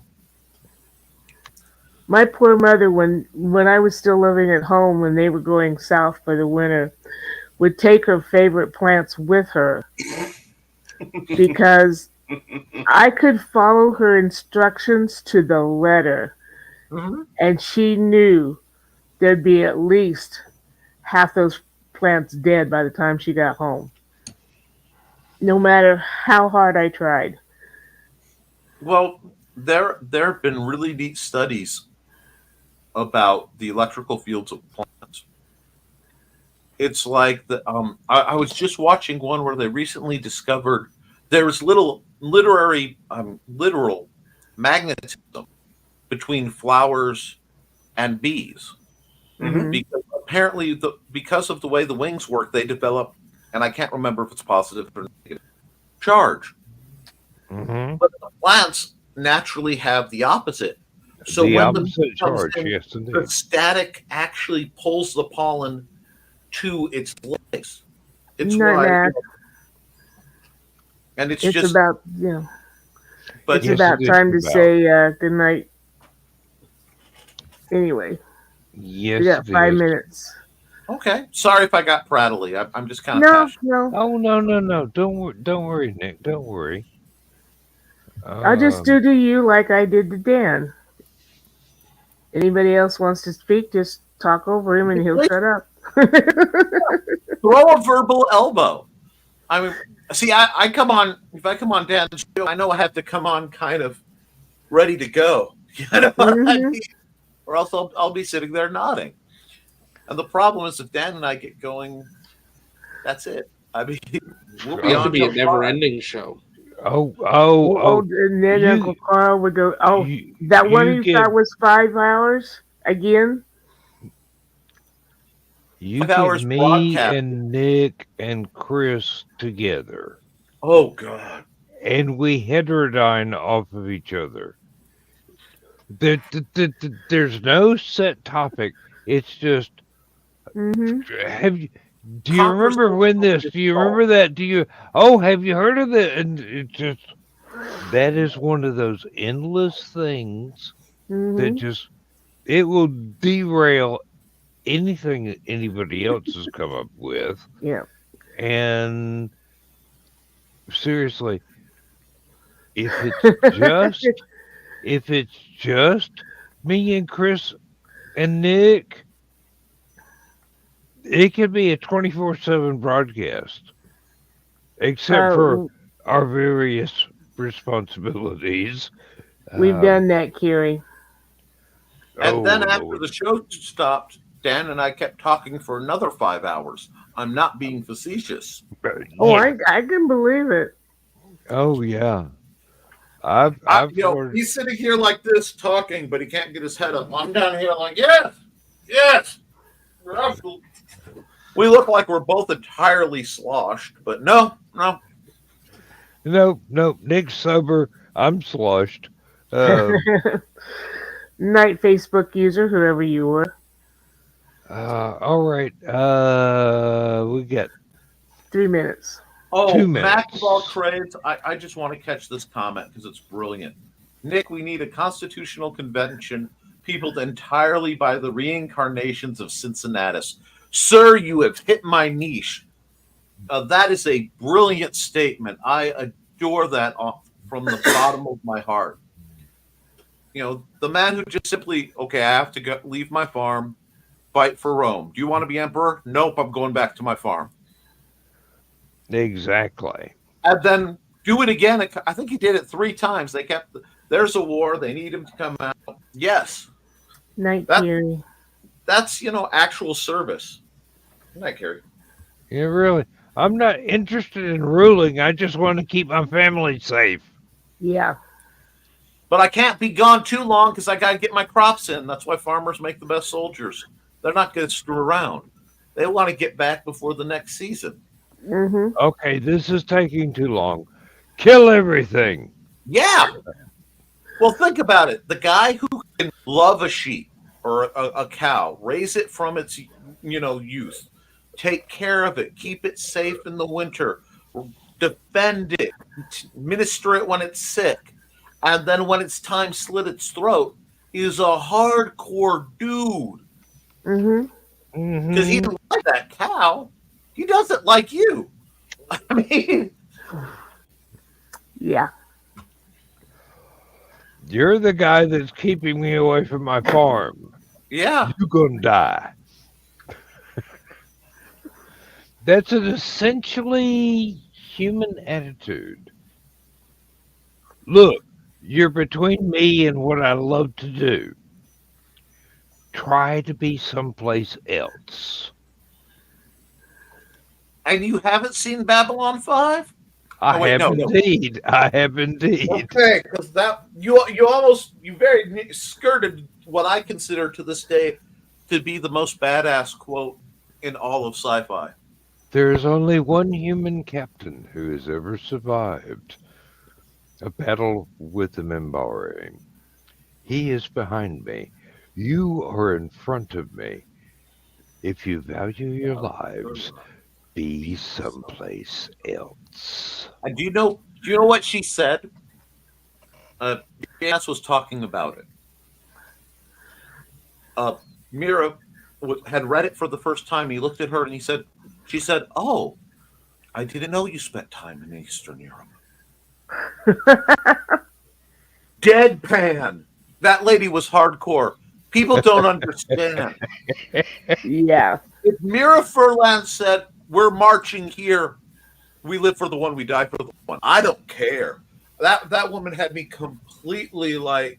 My poor mother, when I was still living at home, when they were going south for the winter, would take her favorite plants with her because I could follow her instructions to the letter, and she knew there'd be at least half those plants dead by the time she got home, no matter how hard I tried. Well, there have been really neat studies about the electrical fields of plants. It's like I was just watching one where they recently discovered there was literal magnetism between flowers and bees. Mhm. Because apparently, because of the way the wings work, they develop, and I can't remember if it's positive or negative charge. Mm-hmm. But the plants naturally have the opposite. So The when the opposite bee comes charge, in, yes, the indeed. static actually pulls the pollen to its place. It's Night, why, Mac. and it's It's just. about But it's Yes, about it is time to about. say good night. Anyway, Yes, we got it 5 is. minutes. Okay, sorry if I got prattly. I'm just kind of No, passionate. no. Oh no! Don't worry, Nick. Don't worry. I'll just do to you like I did to Dan. Anybody else wants to speak, just talk over him and he'll shut up. Throw a verbal elbow. I mean, see, I come on. If I come on Dan's show, I know I have to come on kind of ready to go. You know what I mean? Or else I'll be sitting there nodding. And the problem is, if Dan and I get going, that's it. I mean, we'll be It on could be a till 5. never-ending show. And then You- Uncle Carl would go, you- that one you you get- thought was 5 hours? Again? You 5 get hours me broadcast. and Nick and Chris together, Oh God! and we heterodyne off of each other. There's no set topic. It's just have you? Do you remember when this? Do you remember that? Do you? Oh, have you heard of that? And it just that is one of those endless things that just it will derail anything that anybody else has come up with. Yeah. And seriously, if it's just me and Chris and Nick, it could be a 24/7 broadcast, except for our various responsibilities. We've done that, Kiri. And then after Lord. the show stopped, Dan and I kept talking for another 5 hours. I'm not being facetious. Oh, I can believe it. Oh yeah. I've he's sitting here like this talking, but he can't get his head up. I'm down here like, yes. We look like we're both entirely sloshed, but no. Nick's sober. I'm sloshed. Night Facebook user, whoever you were. All right. We got 3 minutes. Oh, 2 minutes. Mac of all trades, I just want to catch this comment because it's brilliant. Nick, we need a constitutional convention peopled entirely by the reincarnations of Cincinnatus. Sir, you have hit my niche. That is a brilliant statement. I adore that from the bottom of my heart. The man who just simply, okay, I have to leave my farm, fight for Rome. Do you want to be emperor? Nope, I'm going back to my farm. Exactly. And then do it again. I think he did it 3 times. They kept, there's a war. They need him to come out. Yes. Night, Kiri. That's, actual service. Good night, Carrie. Yeah, really. I'm not interested in ruling. I just want to keep my family safe. Yeah. But I can't be gone too long because I got to get my crops in. That's why farmers make the best soldiers. They're not going to screw around. They want to get back before the next season. Okay, this is taking too long. Kill everything. Yeah. Well, think about it. The guy who can love a sheep or a cow, raise it from its, youth, take care of it, keep it safe in the winter, defend it, minister it when it's sick, and then when it's time slit its throat, is a hardcore dude. Because he doesn't like that cow. He doesn't like you. I mean, yeah. You're the guy that's keeping me away from my farm. Yeah. You're going to die. That's an essentially human attitude. Look, you're between me and what I love to do. try to be someplace else. And you haven't seen Babylon 5? I Oh, wait, have no. indeed. I have indeed. Okay, because that you very skirted what I consider to this day to be the most badass quote in all of sci-fi. There is only one human captain who has ever survived a battle with the Mimbari. He is behind me. You are in front of me. If you value your lives, be someplace else. And do you know what she said? Janice was talking about it. Mira had read it for the first time. He looked at her and she said, "Oh, I didn't know you spent time in Eastern Europe." Deadpan. That lady was hardcore. People don't understand. Yeah. If Mira Furlan said, "We're marching here. We live for the one, we die for the one," I don't care. That woman had me completely like.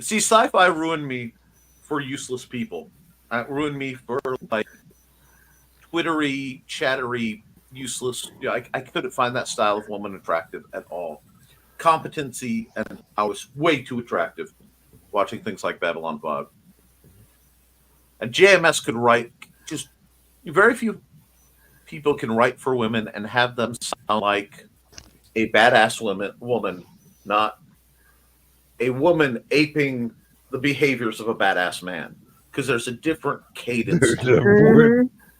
See, sci-fi ruined me for useless people. It ruined me for like twittery, chattery, useless. I couldn't find that style of woman attractive at all. Competency, and I was way too attractive watching things like Babylon 5. And JMS could write, just very few people can write for women and have them sound like a badass woman, not a woman aping the behaviors of a badass man. Because there's a different cadence.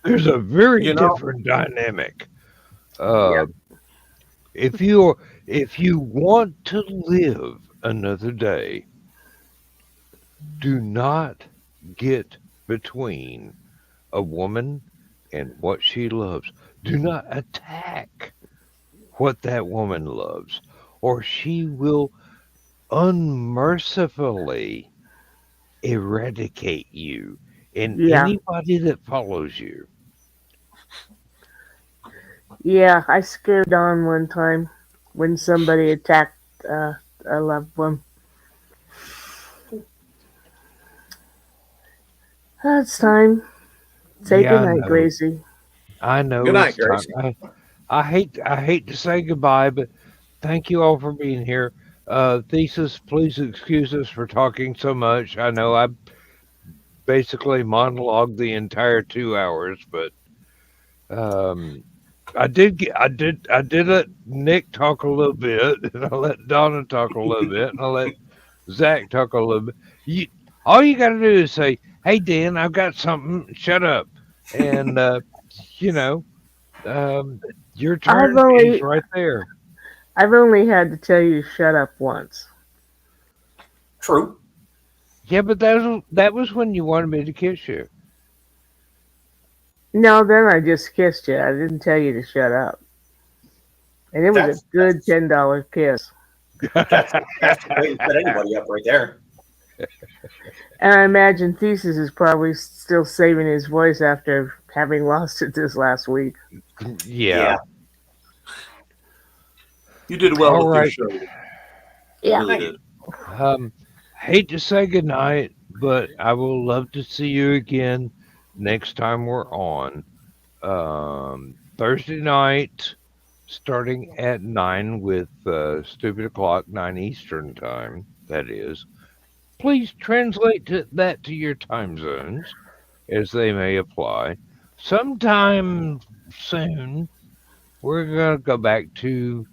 There's a very different dynamic. If you want to live another day, do not get between a woman and what she loves. Do not attack what that woman loves, or she will unmercifully eradicate you and anybody that follows you. Yeah, I scared Dawn one time when somebody attacked a loved one. It's time. Say goodnight, Gracie. I know. Good night, it's time. I hate to say goodbye, but thank you all for being here. Thesis, please excuse us for talking so much. I know I basically monologued the entire 2 hours, but I did let Nick talk a little bit, and I let Donna talk a little bit, and I let Zach talk a little bit. All you got to do is say, "Hey, Dan, I've got something. Shut up," and your turn is right there. I've only had to tell you to shut up once. True. Yeah, but that was when you wanted me to kiss you. No, then I just kissed you. I didn't tell you to shut up. And it was a good $10 kiss. That's the way to set anybody up right there. And I imagine Thesis is probably still saving his voice after having lost it this last week. Yeah. You did well All with right. your show. Yeah. Really did. Hate to say goodnight, but I will love to see you again next time we're on. Thursday night, starting at 9 with Stupid O'Clock, 9 Eastern Time, that is. Please translate that to your time zones, as they may apply. Sometime soon, we're going to go back to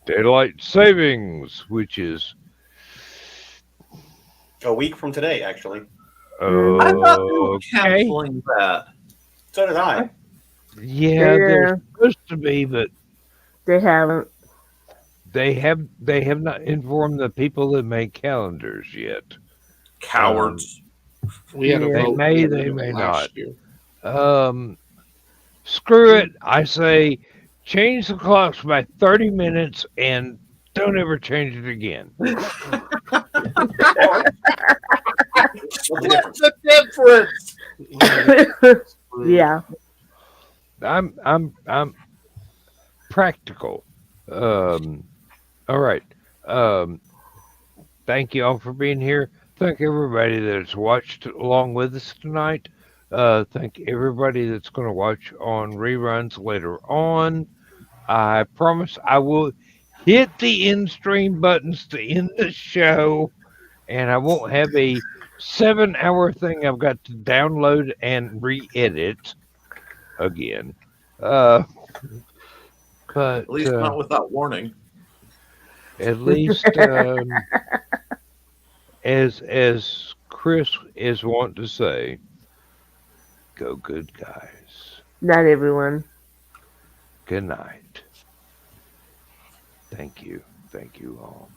Daylight Savings, which is A week from today, actually. I thought they were canceling that. So did I. Yeah, they're supposed to be, but they haven't. They have not informed the people that make calendars yet. Cowards. We had a vote. They may not. Year. Screw it. I say change the clocks by 30 minutes and don't ever change it again. What's the difference? Yeah. I'm practical. All right. Thank you all for being here. thank everybody that's watched along with us tonight. Thank everybody that's going to watch on reruns later on. I promise I will hit the end stream buttons to end the show, and I won't have a 7-hour thing I've got to download and re-edit again. But At least not without warning. At least, as Chris is wont to say, go good guys. Not everyone. Good night. Thank you. Thank you all.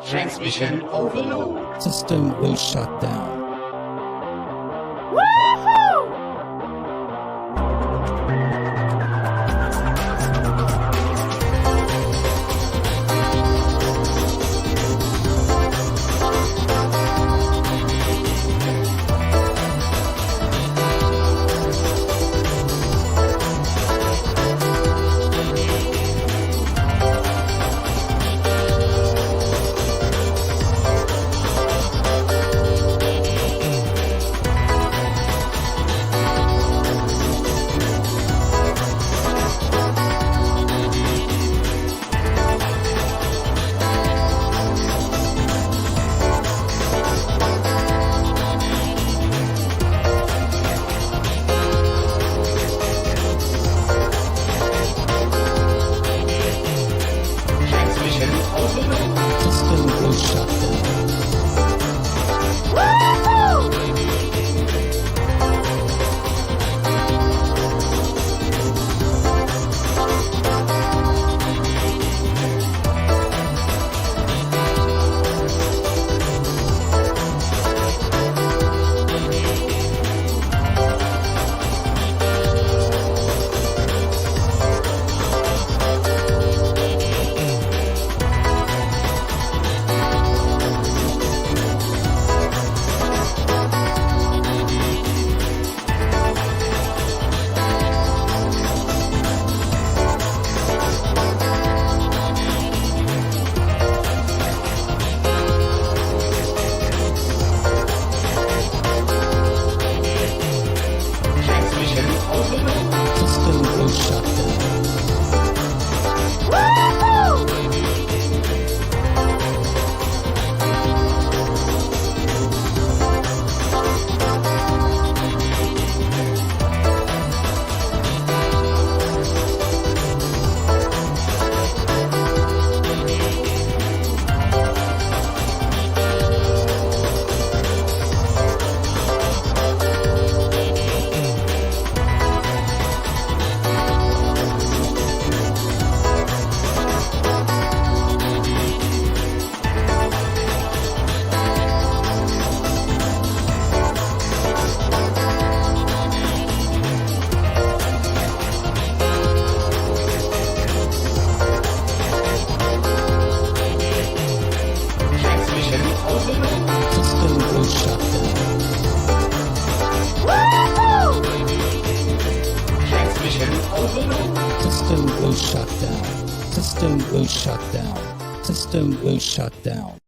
Transmission overload. System will shut down. System will shut down. System will shut down.